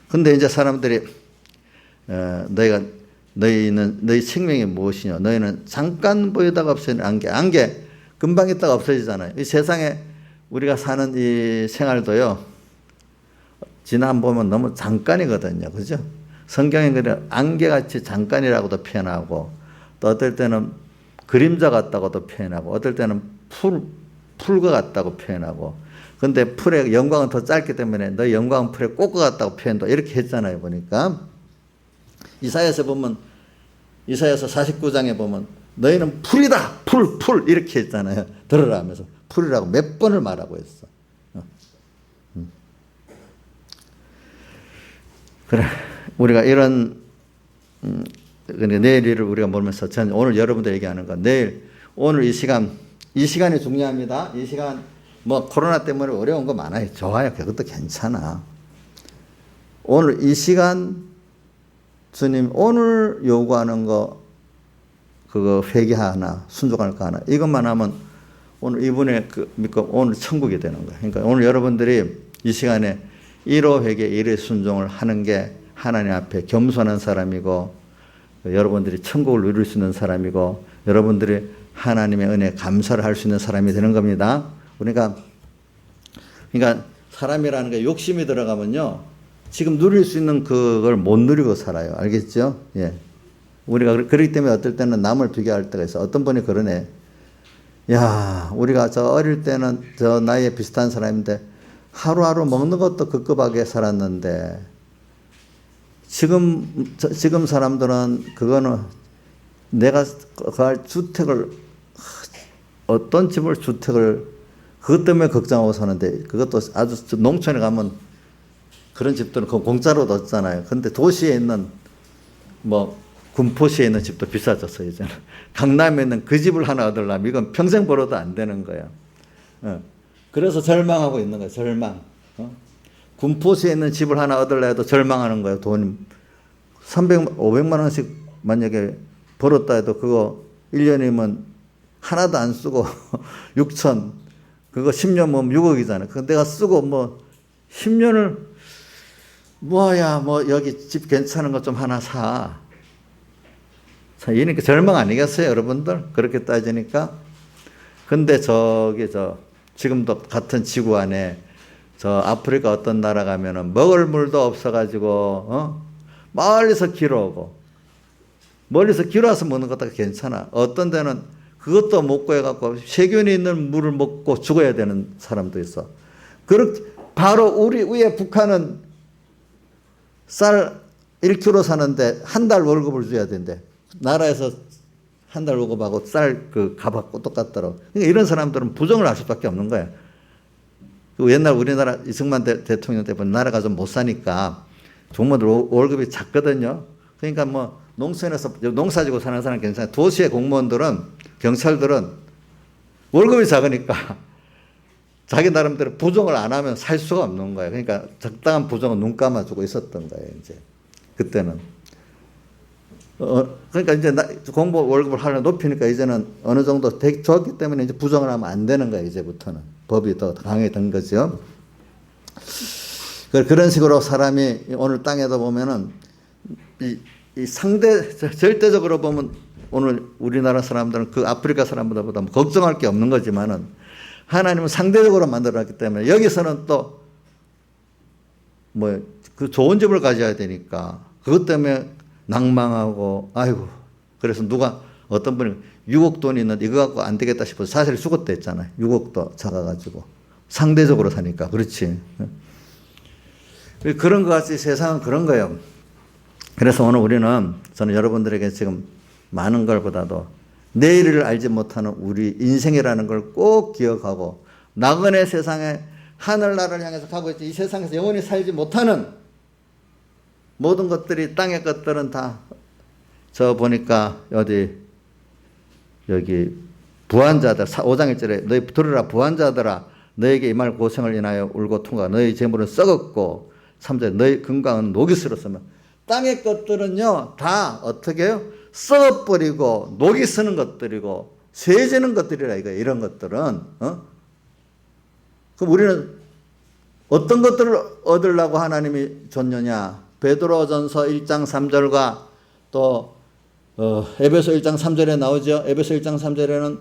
근데 이제 사람들이 너희 생명이 무엇이냐? 너희는 잠깐 보이다가 없어지는 안개 금방 있다가 없어지잖아요. 이 세상에 우리가 사는 이 생활도요. 지난 보면 너무 잠깐이거든요. 그죠? 성경에 그래 안개같이 잠깐이라고도 표현하고 또 어떨 때는 그림자 같다고도 표현하고 어떨 때는 풀과 같다고 표현하고 근데 풀의 영광은 더 짧기 때문에 너희 영광은 풀에 꽂아갔다고 표현도 이렇게 했잖아요. 보니까 이사야서 보면 이사야서 49장에 보면 너희는 풀이다. 풀 이렇게 했잖아요. 들으라 하면서 풀이라고 몇 번을 말하고 했어. 그래 우리가 이런 내일을 우리가 모르면서 전 오늘 여러분들 얘기하는 건 내일 오늘 이 시간이 중요합니다. 이 시간 뭐 코로나 때문에 어려운 거 많아요. 좋아요. 그것도 괜찮아. 오늘 이 시간 주님 오늘 요구하는 거 그거 회개하나 순종할까 하나 이것만 하면 오늘 이분의 믿고 오늘 천국이 되는 거예요. 그러니까 오늘 여러분들이 이 시간에 1호 회개 1회 순종을 하는 게 하나님 앞에 겸손한 사람이고 여러분들이 천국을 누릴 수 있는 사람이고 여러분들이 하나님의 은혜에 감사를 할 수 있는 사람이 되는 겁니다. 그러니까 사람이라는 게 욕심이 들어가면요. 지금 누릴 수 있는 그걸 못 누리고 살아요. 알겠죠? 예. 우리가 그렇기 때문에 어떨 때는 남을 비교할 때가 있어. 어떤 분이 그러네. 야, 우리가 저 어릴 때는 저 나이에 비슷한 사람인데 하루하루 먹는 것도 급급하게 살았는데 지금 사람들은 그거는 내가 그 주택을 어떤 집을 주택을 그것 때문에 걱정하고 사는데 그것도 아주 농촌에 가면 그런 집들은 공짜로 얻잖아요. 근데 도시에 있는 뭐 군포시에 있는 집도 비싸졌어요. 이제는 강남에 있는 그 집을 하나 얻으려면 이건 평생 벌어도 안 되는 거예요. 그래서 절망하고 있는 거예요. 절망. 군포시에 있는 집을 하나 얻으려 해도 절망하는 거예요. 돈 500만 원씩 만약에 벌었다 해도 그거 1년이면 하나도 안 쓰고 6천 그거 10년 모으면 6억이잖아요. 그거 내가 쓰고 뭐 10년을 뭐야 뭐 여기 집 괜찮은 거 좀 하나 사. 이러니까 절망 아니겠어요, 여러분들? 그렇게 따지니까. 근데 지금도 같은 지구 안에 저 아프리카 어떤 나라 가면은 먹을 물도 없어가지고, 멀리서 길어오고, 멀리서 길어와서 먹는 것도 괜찮아. 어떤 데는 그것도 못 구해갖고 세균이 있는 물을 먹고 죽어야 되는 사람도 있어. 바로 우리 위에 북한은 쌀 1kg 사는데 한 달 월급을 줘야 된대. 나라에서 한 달 월급하고 쌀 값하고 똑같더라고. 그러니까 이런 사람들은 부정을 할 수밖에 없는 거야. 옛날 우리나라 이승만 대통령 때 보면 나라가 좀 못 사니까 공무원들 월급이 작거든요. 그러니까 뭐 농촌에서 농사지고 사는 사람 괜찮아요. 도시의 공무원들은 경찰들은 월급이 작으니까 자기 나름대로 부정을 안 하면 살 수가 없는 거예요. 그러니까 적당한 부정은 눈 감아주고 있었던 거예요. 이제 그때는. 그러니까 이제 공무 월급을 하나 높이니까 이제는 어느 정도 좋았기 때문에 이제 부정을 하면 안 되는 거예요. 이제부터는 법이 더 강해진 거죠. 그런 식으로 사람이 오늘 땅에도 보면은 이 절대적으로 보면 오늘 우리나라 사람들은 그 아프리카 사람보다 걱정할 게 없는 거지만은 하나님은 상대적으로 만들어놨기 때문에 여기서는 또 뭐 그 좋은 집을 가져야 되니까 그것 때문에 낭망하고 아이고 그래서 어떤 분이 6억 돈이 있는데 이거 갖고 안 되겠다 싶어서 사실 죽었다 했잖아요. 6억도 작아가지고 상대적으로 사니까 그렇지. 그런 것 같이 세상은 그런 거예요. 그래서 오늘 저는 여러분들에게 지금 많은 것보다도 내일을 알지 못하는 우리 인생이라는 걸 꼭 기억하고 나그네 세상에 하늘나라를 향해서 가고 있지 이 세상에서 영원히 살지 못하는 모든 것들이 땅의 것들은 다 저 보니까 여기 부한자들 5장 1절에 너희 들으라 부한자들아 너에게 이 말 고생을 인하여 울고 통과 너희 재물은 썩었고 3절 너희 건강은 녹이 슬었으면 땅의 것들은요 다 어떻게 해요? 썩어버리고 녹이 쓰는 것들이고 쇠지는 것들이라 이거예요. 이런 것들은 그럼 우리는 어떤 것들을 얻으려고 하나님이 줬느냐 베드로전서 1장 3절과 또 에베소 1장 3절에 나오죠. 에베소 1장 3절에는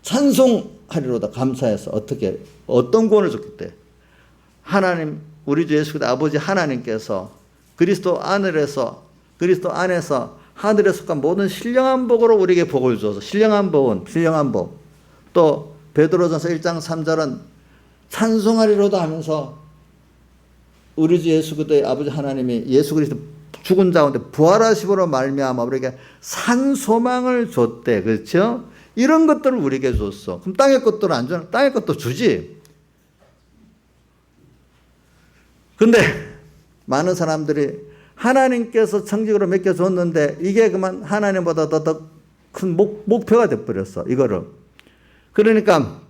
찬송하리로다 감사해서 어떤 구원을 줬기 때문에 하나님 우리 주 예수 그리스도 아버지 하나님께서 그리스도 안에서 하늘에 속한 모든 신령한 복으로 우리에게 복을 줘서 신령한 복 또 베드로전서 1장 3절은 찬송하리로다 하면서 우리 주 예수 그리스도의 아버지 하나님이 예수 그리스도 죽은 자 가운데 부활하심으로 말미암아 우리에게 산 소망을 줬대. 그렇죠? 이런 것들을 우리에게 줬어. 그럼 땅의 것들은 안 주나? 땅의 것도 주지. 근데 많은 사람들이 하나님께서 청직으로 맡겨줬는데 이게 그만 하나님보다 더 큰 목표가 돼버렸어. 이거를. 그러니까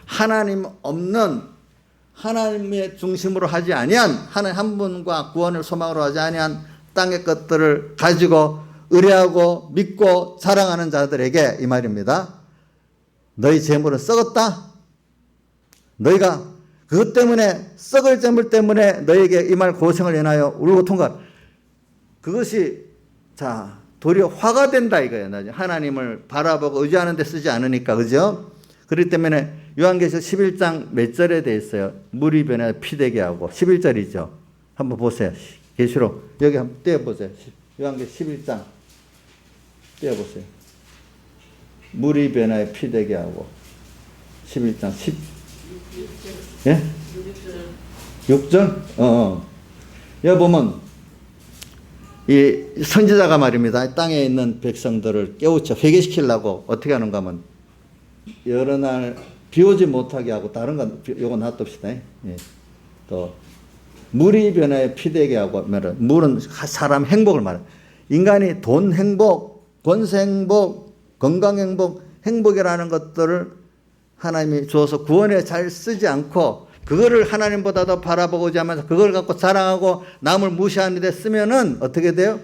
하나님 없는 하나님의 중심으로 하지 아니한 하나님 한 분과 구원을 소망으로 하지 아니한 땅의 것들을 가지고 의뢰하고 믿고 자랑하는 자들에게 이 말입니다. 너희 재물은 썩었다. 너희가 그것 때문에 썩을 재물 때문에 너희에게 이 말 고생을 인하여 울고 통과. 그것이 도리어 화가 된다 이거예요. 하나님을 바라보고 의지하는 데 쓰지 않으니까. 그죠? 그렇기 때문에 요한계시록 11장 몇 절에 돼 있어요. 물이 변해 피되게 하고 11절이죠. 한번 보세요. 계시록 여기 한번 떼어보세요. 요한계시록 11장 떼어보세요. 물이 변해 피되게 하고 11장 10 예? 6절? 여기 보면 이 선지자가 말입니다. 땅에 있는 백성들을 깨우쳐 회개시키려고 어떻게 하는가 하면 여러 날 비 오지 못하게 하고 다른 건 요거 놔둡시다. 예. 또 물이 변화에 피되게 하고 물은 사람 행복을 말해. 인간이 돈 행복, 권세 행복, 건강 행복, 행복이라는 것들을 하나님이 주어서 구원에 잘 쓰지 않고 그거를 하나님보다 더 바라보고자 하면서 그걸 갖고 자랑하고 남을 무시하는 데 쓰면은 어떻게 돼요?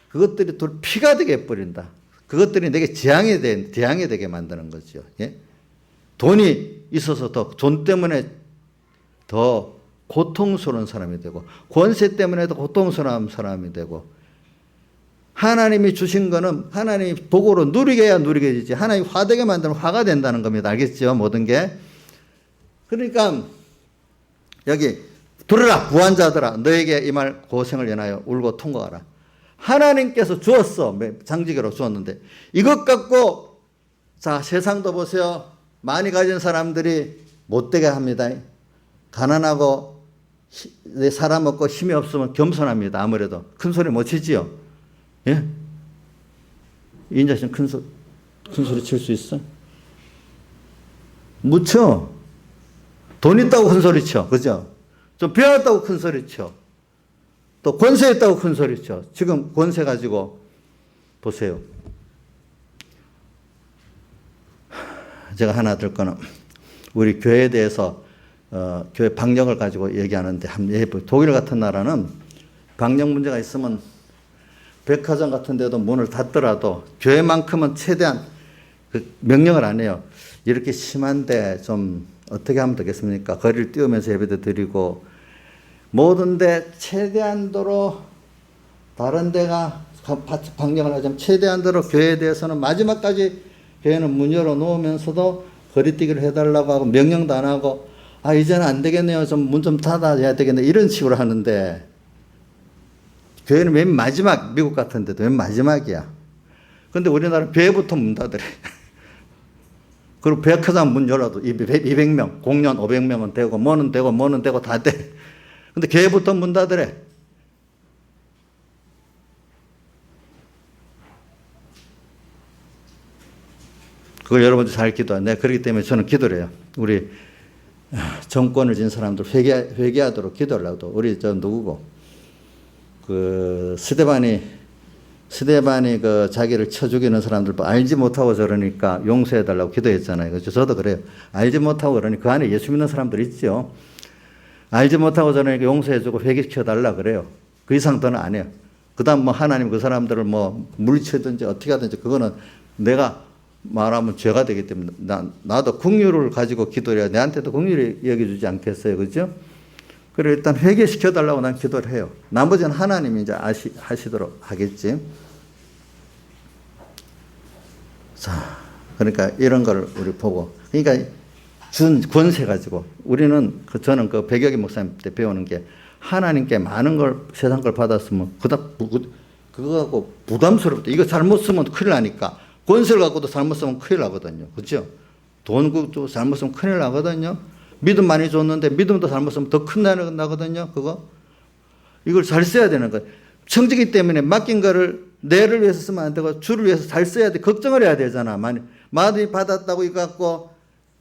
그것들이 피가 되게 해버린다. 그것들이 내게 재앙이 되게 만드는 거죠. 예? 돈이 있어서 돈 때문에 더 고통스러운 사람이 되고 권세 때문에 더 고통스러운 사람이 되고 하나님이 주신 거는 하나님이 도구로 누리게 해야 누리게 되지 하나님이 화되게 만들면 화가 된다는 겁니다. 알겠죠? 모든 게. 그러니까 여기 들으라 부한자들아 너에게 이 말 고생을 인하여 울고 통곡하라. 하나님께서 주었어. 장지계로 주었는데 이것 갖고 세상도 보세요. 많이 가진 사람들이 못되게 합니다. 가난하고 사람 없고 힘이 없으면 겸손합니다. 아무래도 큰 소리 못 치지요. 예? 인자신 큰 소리 칠 수 있어? 못 쳐. 돈 있다고 큰 소리 쳐. 그죠? 좀 배웠다고 큰 소리 쳐. 또 권세 있다고 큰 소리 쳐. 지금 권세 가지고 보세요. 제가 하나 들 거는 우리 교회에 대해서 교회 방역을 가지고 얘기하는데 독일 같은 나라는 방역 문제가 있으면 백화점 같은 데도 문을 닫더라도 교회만큼은 최대한 명령을 안 해요. 이렇게 심한데 좀 어떻게 하면 되겠습니까? 거리를 띄우면서 예배도 드리고 모든 데 최대한도로 다른 데가 방역을 하자면 최대한도로 교회에 대해서는 마지막까지 교회는 문 열어놓으면서도 거리뛰기를 해달라고 하고 명령도 안 하고 이제는 안 되겠네요. 문 좀 닫아야 되겠네. 이런 식으로 하는데 교회는 맨 마지막 미국 같은 데도 맨 마지막이야. 근데 우리나라는 교회부터 문 닫으래. 그리고 백화점 문 열어도 200명, 공연 500명은 되고 뭐는 되고 다 돼. 근데 교회부터 문 닫으래. 그걸 여러분들 잘 기도하네. 그렇기 때문에 저는 기도를 해요. 우리 정권을 진 사람들 회개하도록 기도를 하고 우리 누구고 스데반이 자기를 쳐 죽이는 사람들 알지 못하고 저러니까 용서해달라고 기도했잖아요. 그렇죠? 저도 그래요. 알지 못하고 그러니 그 안에 예수 믿는 사람들 있죠. 알지 못하고 저러니까 용서해주고 회개시켜달라 그래요. 그 이상 더는 안 해요. 그 다음 하나님 그 사람들을 물리치든지 어떻게 하든지 그거는 내가 말하면 죄가 되기 때문에 나도 긍휼을 가지고 기도해야 내한테도 긍휼히 여겨주지 않겠어요. 그죠? 그래 일단 회개시켜달라고 난 기도를 해요. 나머지는 하나님이 이제 하시도록 하겠지. 자, 그러니까 이런 걸 우리 보고. 그러니까 준 권세 가지고 우리는 저는 그 백여기 목사님 때 배우는 게 하나님께 많은 걸 세상 걸 받았으면 그거 갖고 부담스럽다. 이거 잘못 쓰면 큰일 나니까. 권세를 갖고도 잘못 쓰면 큰일 나거든요. 그렇죠? 돈 갖고 잘못 쓰면 큰일 나거든요. 믿음 많이 줬는데 믿음도 잘못 쓰면 더 큰 난리가 나거든요. 그거. 이걸 잘 써야 되는 거예요. 청지기 때문에 맡긴 거를 내를 위해서 쓰면 안 되고 주를 위해서 잘 써야 돼. 걱정을 해야 되잖아. 많이 받았다고 이거 갖고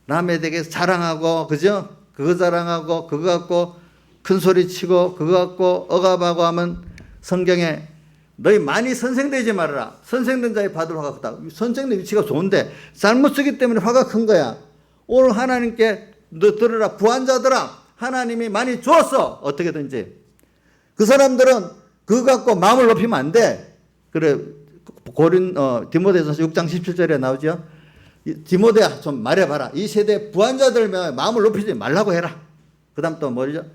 남에 대해 자랑하고, 그죠? 그거 자랑하고, 그거 갖고 큰 소리 치고, 그거 갖고 억압하고 하면 성경에 너희 많이 선생되지 말아라. 선생된 자의 받을 화가 크다. 선생된 위치가 좋은데 잘못 쓰기 때문에 화가 큰 거야. 오늘 하나님께 너 들으라. 부한자들아. 하나님이 많이 주었어. 어떻게든지. 그 사람들은 그거 갖고 마음을 높이면 안 돼. 그래. 디모데전서 6장 17절에 나오죠. 디모데야 좀 말해봐라. 이 세대 부한자들 마음을 높이지 말라고 해라. 그 다음 또 뭐죠?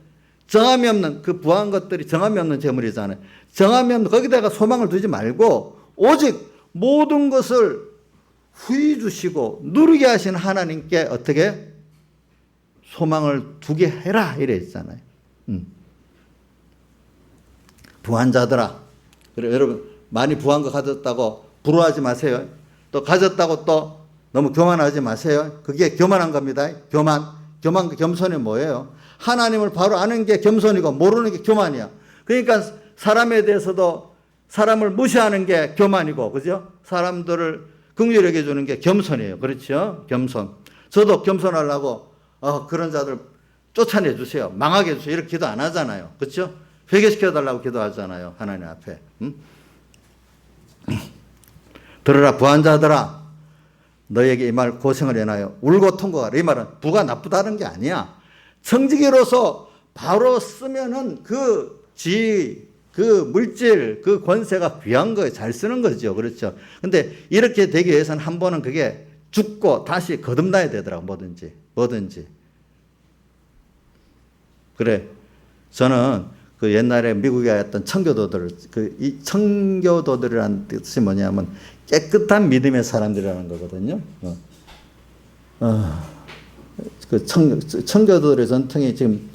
정함이 없는 그 부한 것들이 정함이 없는 재물이잖아요. 정함이 없는 거기다가 소망을 두지 말고 오직 모든 것을 후히 주시고 누리게 하신 하나님께 어떻게 소망을 두게 해라 이래 있잖아요. 부한 자들아. 그래 여러분 많이 부한 거 가졌다고 부러워하지 마세요. 또 가졌다고 또 너무 교만하지 마세요. 그게 교만한 겁니다. 겸손이 뭐예요? 하나님을 바로 아는 게 겸손이고 모르는 게 교만이야. 그러니까 사람에 대해서도 사람을 무시하는 게 교만이고, 그죠? 사람들을 긍휼히 여겨주는 게 겸손이에요. 그렇죠? 겸손. 저도 겸손하려고 그런 자들 쫓아내 주세요. 망하게 해주세요. 이렇게 기도 안 하잖아요. 그렇죠? 회개시켜달라고 기도하잖아요. 하나님 앞에. 들으라 부한 자들아. 너에게 이 말 고생을 해놔요. 울고 통곡하라. 이 말은 부가 나쁘다는 게 아니야. 청지기로서 바로 쓰면은 그 물질, 그 권세가 귀한 거예요. 잘 쓰는 거죠. 그렇죠. 근데 이렇게 되기 위해서는 한 번은 그게 죽고 다시 거듭나야 되더라고. 뭐든지. 그래. 저는 그 옛날에 미국에 왔던 청교도들, 이 청교도들이라는 뜻이 뭐냐면 깨끗한 믿음의 사람들이라는 거거든요. 그 청교도들의 전통이 지금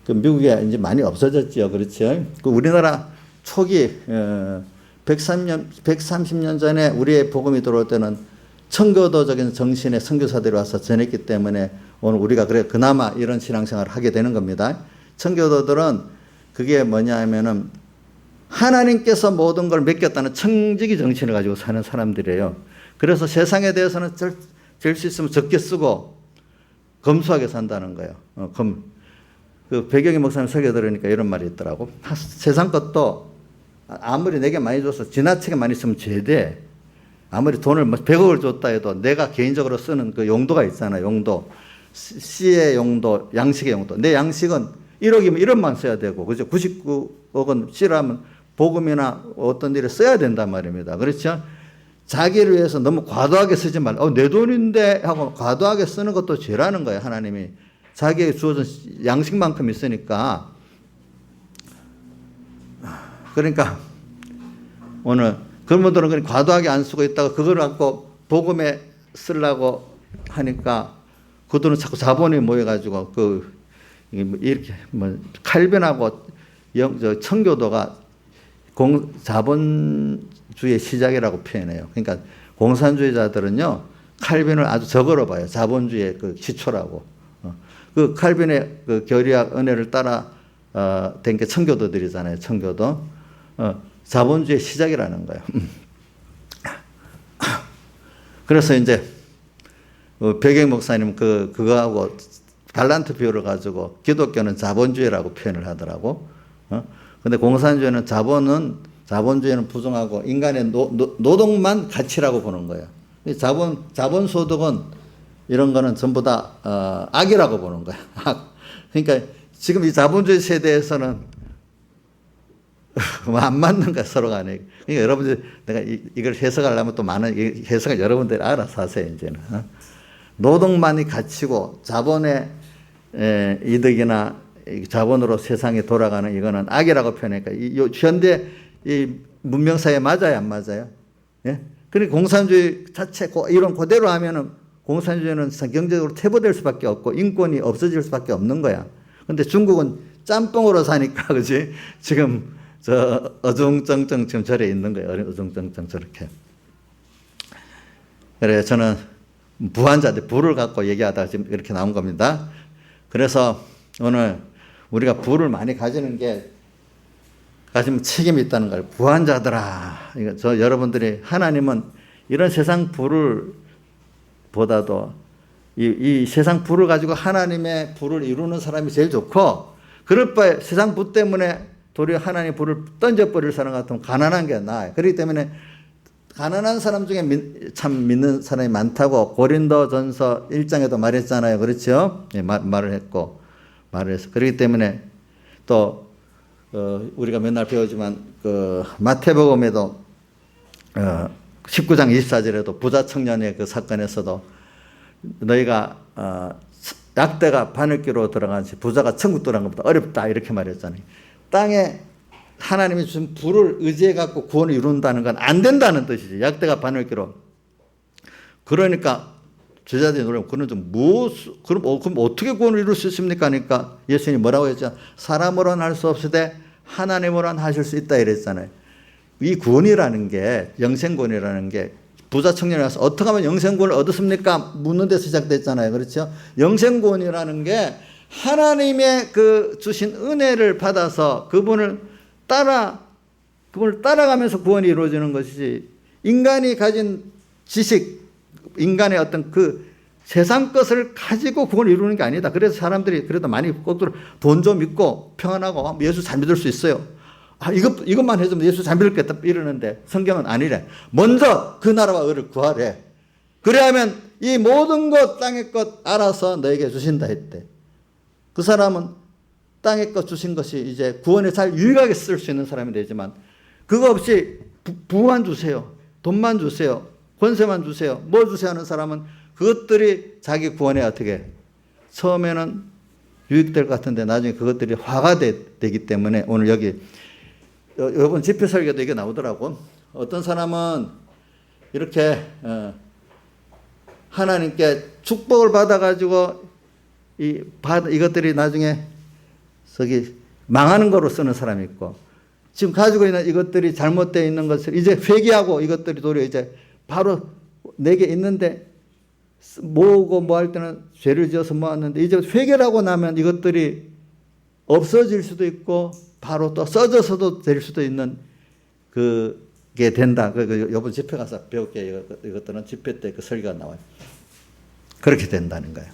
그 미국에 이제 많이 없어졌죠. 그렇죠. 그 우리나라 초기 130년 전에 우리의 복음이 들어올 때는 청교도적인 정신의 선교사들이 와서 전했기 때문에 오늘 우리가 그나마 이런 신앙생활을 하게 되는 겁니다. 청교도들은 그게 뭐냐 하면은 하나님께서 모든 걸 맡겼다는 청지기 정신을 가지고 사는 사람들이에요. 그래서 세상에 대해서는 될 수 있으면 적게 쓰고 검소하게 산다는 거예요. 그 배경희 목사님 설교 들으니까 이런 말이 있더라고. 세상 것도 아무리 내게 많이 줘서 지나치게 많이 쓰면 죄돼. 아무리 돈을 100억을 줬다 해도 내가 개인적으로 쓰는 그 용도가 있잖아요. 용도. 씨의 용도, 양식의 용도. 내 양식은 1억이면 1억만 써야 되고, 그죠? 99억은 씨라면 복음이나 어떤 일에 써야 된단 말입니다. 그렇죠? 자기를 위해서 너무 과도하게 쓰지 말고, 내 돈인데 하고 과도하게 쓰는 것도 죄라는 거예요. 하나님이. 자기에게 주어진 양식만큼 있으니까. 그러니까 오늘 그런 분들은 그냥 과도하게 안 쓰고 있다가 그걸 갖고 복음에 쓰려고 하니까 그들은 자꾸 자본이 모여가지고 이렇게 칼빈하고 청교도가 자본주의 시작이라고 표현해요. 그러니까 공산주의자들은요 칼빈을 아주 적으로 봐요. 자본주의의 그 시초라고. 그 칼빈의 그 교리학 은혜를 따라 된 게 청교도들이잖아요. 청교도. 자본주의 시작이라는 거예요. 그래서 이제 백영 목사님 그거하고 달란트 비율을 가지고 기독교는 자본주의라고 표현을 하더라고. 근데 공산주의는 자본주의는 부정하고 인간의 노동만 가치라고 보는 거예요. 자본소득은 이런 거는 전부 다 악이라고 보는 거야. 그러니까 지금 이 자본주의 세대에서는 안 맞는 거야, 서로 간에. 그러니까 여러분들, 내가 이걸 해석하려면 또 많은 해석을 여러분들이 알아서 하세요, 이제는. 노동만이 가치고 자본의 이득이나 자본으로 세상이 돌아가는 이거는 악이라고 표현하니까 현대 이 문명사회 맞아요, 안 맞아요? 예? 그러니까 공산주의 자체 이런 그대로 하면은 공산주의는 경제적으로 퇴보될 수밖에 없고 인권이 없어질 수밖에 없는 거야. 근데 중국은 짬뽕으로 사니까, 그지? 지금 어중쩡쩡 지금 절에 있는 거예요. 어중쩡쩡 저렇게. 그래, 저는 부한자들, 부를 갖고 얘기하다가 지금 이렇게 나온 겁니다. 그래서 오늘 우리가 부를 많이 가지면 책임이 있다는 걸. 부한 자들아. 여러분들이 하나님은 이런 세상 부를 보다도 이 세상 부를 가지고 하나님의 부를 이루는 사람이 제일 좋고, 그럴 바에 세상 부 때문에 도리어 하나님 부를 던져버릴 사람 같으면 가난한 게 나아요. 그렇기 때문에 가난한 사람 중에 참 믿는 사람이 많다고 고린도전서 1장에도 말했잖아요. 그렇죠? 예, 말을 해서. 그렇기 때문에 또 우리가 맨날 배우지만 마태복음에도 19장 24절에도 부자 청년의 그 사건에서도 너희가 약대가 바늘귀로 들어간지 부자가 천국 들어간 것보다 어렵다 이렇게 말했잖아요. 땅에 하나님이 주신 부를 의지해 갖고 구원을 이룬다는 건 안 된다는 뜻이지. 약대가 바늘귀로. 그러니까 제자들이 노래하면 그럼 어떻게 구원을 이룰 수 있습니까? 하니까 예수님이 뭐라고 했죠? 사람으로는 할 수 없으되 하나님으로는 하실 수 있다 이랬잖아요. 이 구원이라는 게, 영생구원이라는 게, 부자 청년이 와서 어떻게 하면 영생구원을 얻었습니까? 묻는 데서 시작됐잖아요. 그렇죠? 영생구원이라는 게 하나님의 그 주신 은혜를 받아서 그분을 따라가면서 구원이 이루어지는 것이지, 인간이 가진 지식, 인간의 어떤 그 세상 것을 가지고 구원을 이루는 게 아니다. 그래서 사람들이 그래도 많이 돈 좀 있고 평안하고 예수 잘 믿을 수 있어요. 이것만 해주면 예수 잘 믿겠다 이러는데 성경은 아니래. 먼저 그 나라와 의를 구하래. 그래야면 이 모든 것 땅의 것 알아서 너에게 주신다 했대. 그 사람은 땅의 것 주신 것이 이제 구원에 잘 유익하게 쓸 수 있는 사람이 되지만, 그거 없이 부만 주세요, 돈만 주세요, 권세만 주세요, 뭐 주세요 하는 사람은 그것들이 자기 구원에 어떻게 처음에는 유익될 것 같은데 나중에 그것들이 화가 되기 때문에, 오늘 여기 이번 집회 설교도 이게 나오더라고. 어떤 사람은 이렇게 하나님께 축복을 받아가지고 이것들이 나중에 망하는 거로 쓰는 사람이 있고, 지금 가지고 있는 이것들이 잘못되어 있는 것을 이제 회개하고 이것들이 도리어 이제 바로 내게 있는데 모으고 뭐 할 때는 죄를 지어서 모았는데 이제 회개를 하고 나면 이것들이 없어질 수도 있고 바로 또 써져서도 될 수도 있는 그게 된다. 이번 집회 가서 배울게요. 이것들은 집회 때 그 설교가 나와요. 그렇게 된다는 거예요.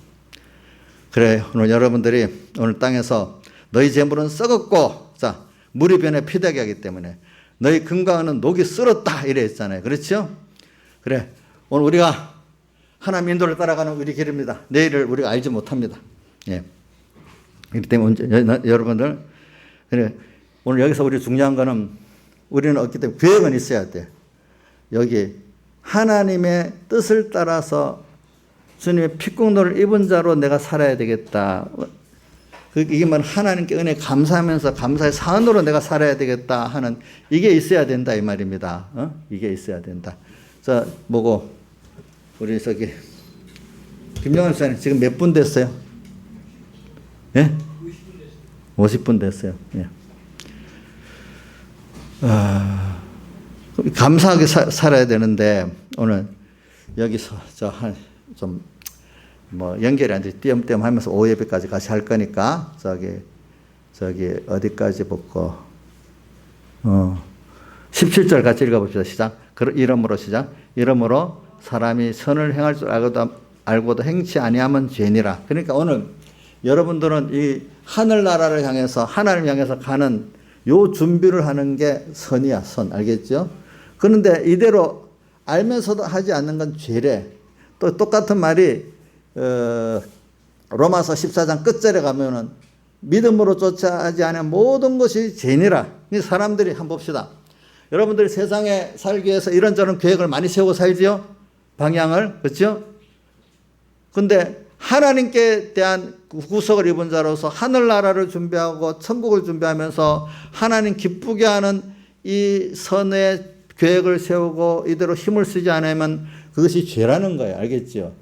그래, 오늘 여러분들이 오늘 땅에서 너희 재물은 썩었고, 자, 물이 변해 피되게 하기 때문에 너희 금과 은은 녹이 쓸었다 이래 했잖아요. 그렇죠? 그래, 오늘 우리가 하나님 인도를 따라가는 우리 길입니다. 내일을 우리가 알지 못합니다. 예. 그렇기 때문에 여러분들, 그래, 오늘 여기서 우리 중요한 거는, 우리는 없기 때문에 계획은 있어야 돼. 여기 하나님의 뜻을 따라서 주님의 피공로를 입은 자로 내가 살아야 되겠다. 이게 뭐 하나님께 은혜 감사하면서 감사의 사원으로 내가 살아야 되겠다 하는, 이게 있어야 된다 이 말입니다. 이게 있어야 된다. 자, 우리 김영환 목사님 지금 몇 분 됐어요? 예? 50분 됐어요. 예. 감사하게 살아야 되는데, 오늘 여기서 연결이 안 돼. 띄엄띄엄 하면서 오예배까지 같이 할 거니까, 어디까지 보고, 17절 같이 읽어봅시다. 시작. 이러므로 시작. 이러므로 사람이 선을 행할 줄 알고도 행치 아니하면 죄니라. 그러니까 오늘 여러분들은 이 하늘나라를 향해서, 하나님을 향해서 가는 요 준비를 하는 게 선이야, 선. 알겠죠? 그런데 이대로 알면서도 하지 않는 건 죄래. 또 똑같은 말이 로마서 14장 끝절에 가면은 믿음으로 쫓아하지 않은 모든 것이 죄니라. 사람들이 한번 봅시다. 여러분들이 세상에 살기 위해서 이런저런 계획을 많이 세우고 살지요? 방향을. 그렇죠? 근데 하나님께 대한 구속을 입은 자로서 하늘나라를 준비하고 천국을 준비하면서 하나님 기쁘게 하는 이 선의 계획을 세우고 이대로 힘을 쓰지 않으면 그것이 죄라는 거예요. 알겠죠?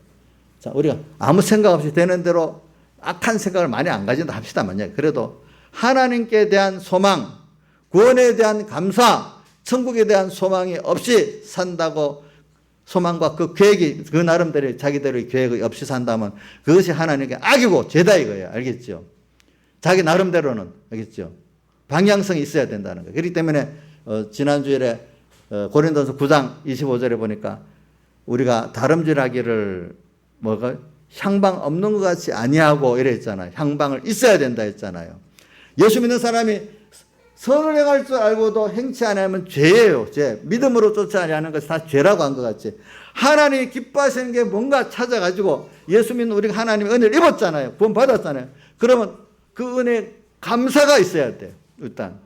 자, 우리가 아무 생각 없이 되는 대로 악한 생각을 많이 안 가진다 합시다. 만약에. 그래도 하나님께 대한 소망, 구원에 대한 감사, 천국에 대한 소망이 없이 산다고 소망과 그 계획이 그 나름대로 자기들의 계획이 없이 산다면 그것이 하나님께 악이고 죄다 이거예요. 알겠죠? 자기 나름대로는 알겠죠? 방향성이 있어야 된다는 거예요. 그렇기 때문에 지난주에 고린도서 9장 25절에 보니까 우리가 다름질하기를 뭐가 향방 없는 것 같이 아니하고 이랬잖아요. 향방을 있어야 된다 했잖아요. 예수 믿는 사람이 선을 행할 줄 알고도 행치 않으면 죄예요. 죄. 믿음으로 쫓아야 하는 것이 다 죄라고 한 것 같지. 하나님이 기뻐하시는 게 뭔가 찾아가지고 예수 믿는 우리가 하나님의 은혜를 입었잖아요. 구원 받았잖아요. 그러면 그 은혜에 감사가 있어야 돼. 일단.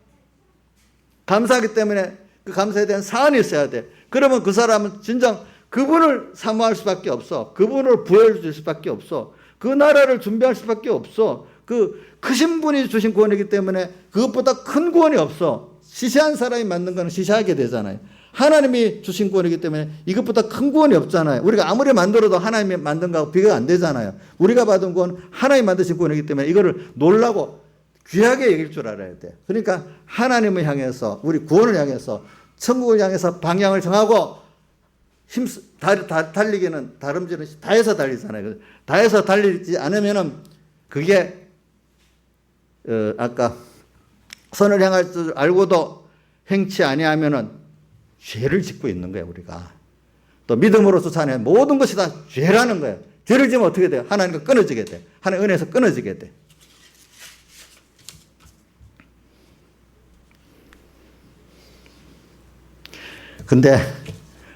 감사하기 때문에 그 감사에 대한 사안이 있어야 돼. 그러면 그 사람은 진정 그분을 사모할 수밖에 없어. 그분을 부여해 줄 수밖에 없어. 그 나라를 준비할 수밖에 없어. 그 크신 분이 주신 구원이기 때문에 그것보다 큰 구원이 없어. 시시한 사람이 만든 거는 시시하게 되잖아요. 하나님이 주신 구원이기 때문에 이것보다 큰 구원이 없잖아요. 우리가 아무리 만들어도 하나님이 만든 거하고 비교가 안 되잖아요. 우리가 받은 구원 하나님이 만드신 구원이기 때문에 이거를 놀라고 귀하게 여길 줄 알아야 돼. 그러니까 하나님을 향해서 우리 구원을 향해서 천국을 향해서 방향을 정하고 달리기는 다름질은 다해서 달리잖아요. 다해서 달리지 않으면은 그게 아까 선을 향할 줄 알고도 행치 아니하면은 죄를 짓고 있는 거예요. 우리가 또 믿음으로 쫓아내는 모든 것이 다 죄라는 거예요. 죄를 지면 어떻게 돼요? 하나님과 끊어지게 돼. 하나님 은혜에서 끊어지게 돼. 근데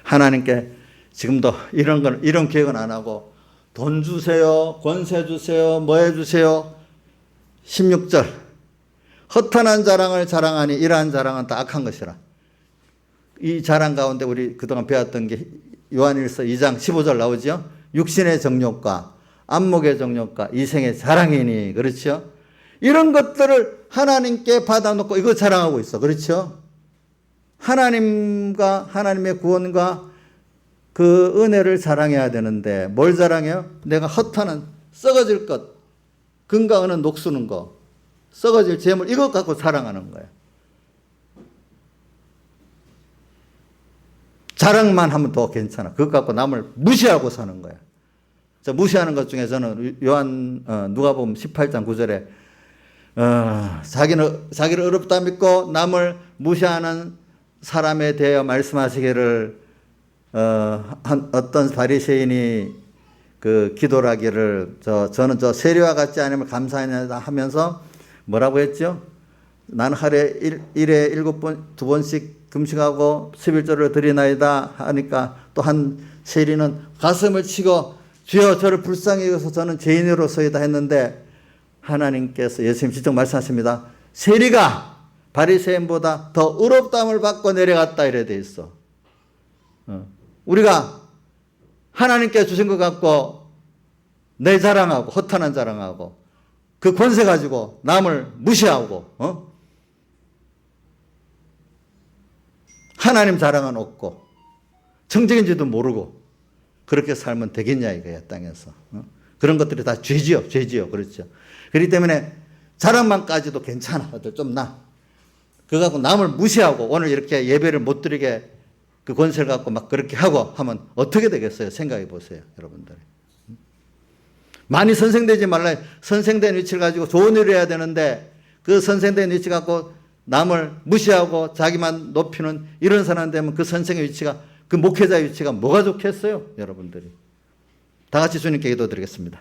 하나님께 지금도 이런 계획은 안 하고 돈 주세요, 권세 주세요, 뭐 해주세요. 16절 허탄한 자랑을 자랑하니 이러한 자랑은 다 악한 것이라. 이 자랑 가운데 우리 그동안 배웠던 게 요한일서 2장 15절 나오죠. 육신의 정욕과 안목의 정욕과 이생의 자랑이니. 그렇죠? 이런 것들을 하나님께 받아놓고 이거 자랑하고 있어. 그렇죠? 하나님과 하나님의 구원과 그 은혜를 자랑해야 되는데 뭘 자랑해요? 내가 허탄한 썩어질 것, 금과 은은 녹수는 거, 썩어질 재물 이것 갖고 자랑하는 거예요. 자랑만 하면 더 괜찮아. 그것 갖고 남을 무시하고 사는 거야. 무시하는 것 중에 저는 누가복음 18장 9절에 자기를 어렵다 믿고 남을 무시하는 사람에 대하여 말씀하시기를 어떤 바리새인이 그 기도를 하기를 저는 세리와 같지 않으면 감사하냐 하면서 뭐라고 했죠? 나는 하루에 1회 7번 2번씩 금식하고 11조를 드리나이다 하니까 또 한 세리는 가슴을 치고 주여 저를 불쌍히 여겨서 저는 죄인으로서이다 했는데 하나님께서 예수님 직접 말씀하십니다. 세리가 바리새인보다 더 의롭다함을 받고 내려갔다 이래 돼 있어. 우리가 하나님께 주신 것 갖고 내 자랑하고 허탄한 자랑하고 그 권세 가지고 남을 무시하고 하나님 자랑은 없고 정직인지도 모르고 그렇게 살면 되겠냐 이거야 땅에서. 그런 것들이 다 죄지요. 그렇죠. 그렇기 때문에 자랑만까지도 괜찮아. 좀 나. 그거 갖고 남을 무시하고 오늘 이렇게 예배를 못 드리게 그 권세를 갖고 막 그렇게 하고 하면 어떻게 되겠어요? 생각해 보세요, 여러분들. 많이 선생되지 말라. 선생된 위치를 가지고 좋은 일을 해야 되는데 그 선생된 위치 갖고 남을 무시하고 자기만 높이는 이런 사람 되면 그 선생의 위치가 그 목회자의 위치가 뭐가 좋겠어요, 여러분들이. 다 같이 주님께 기도드리겠습니다.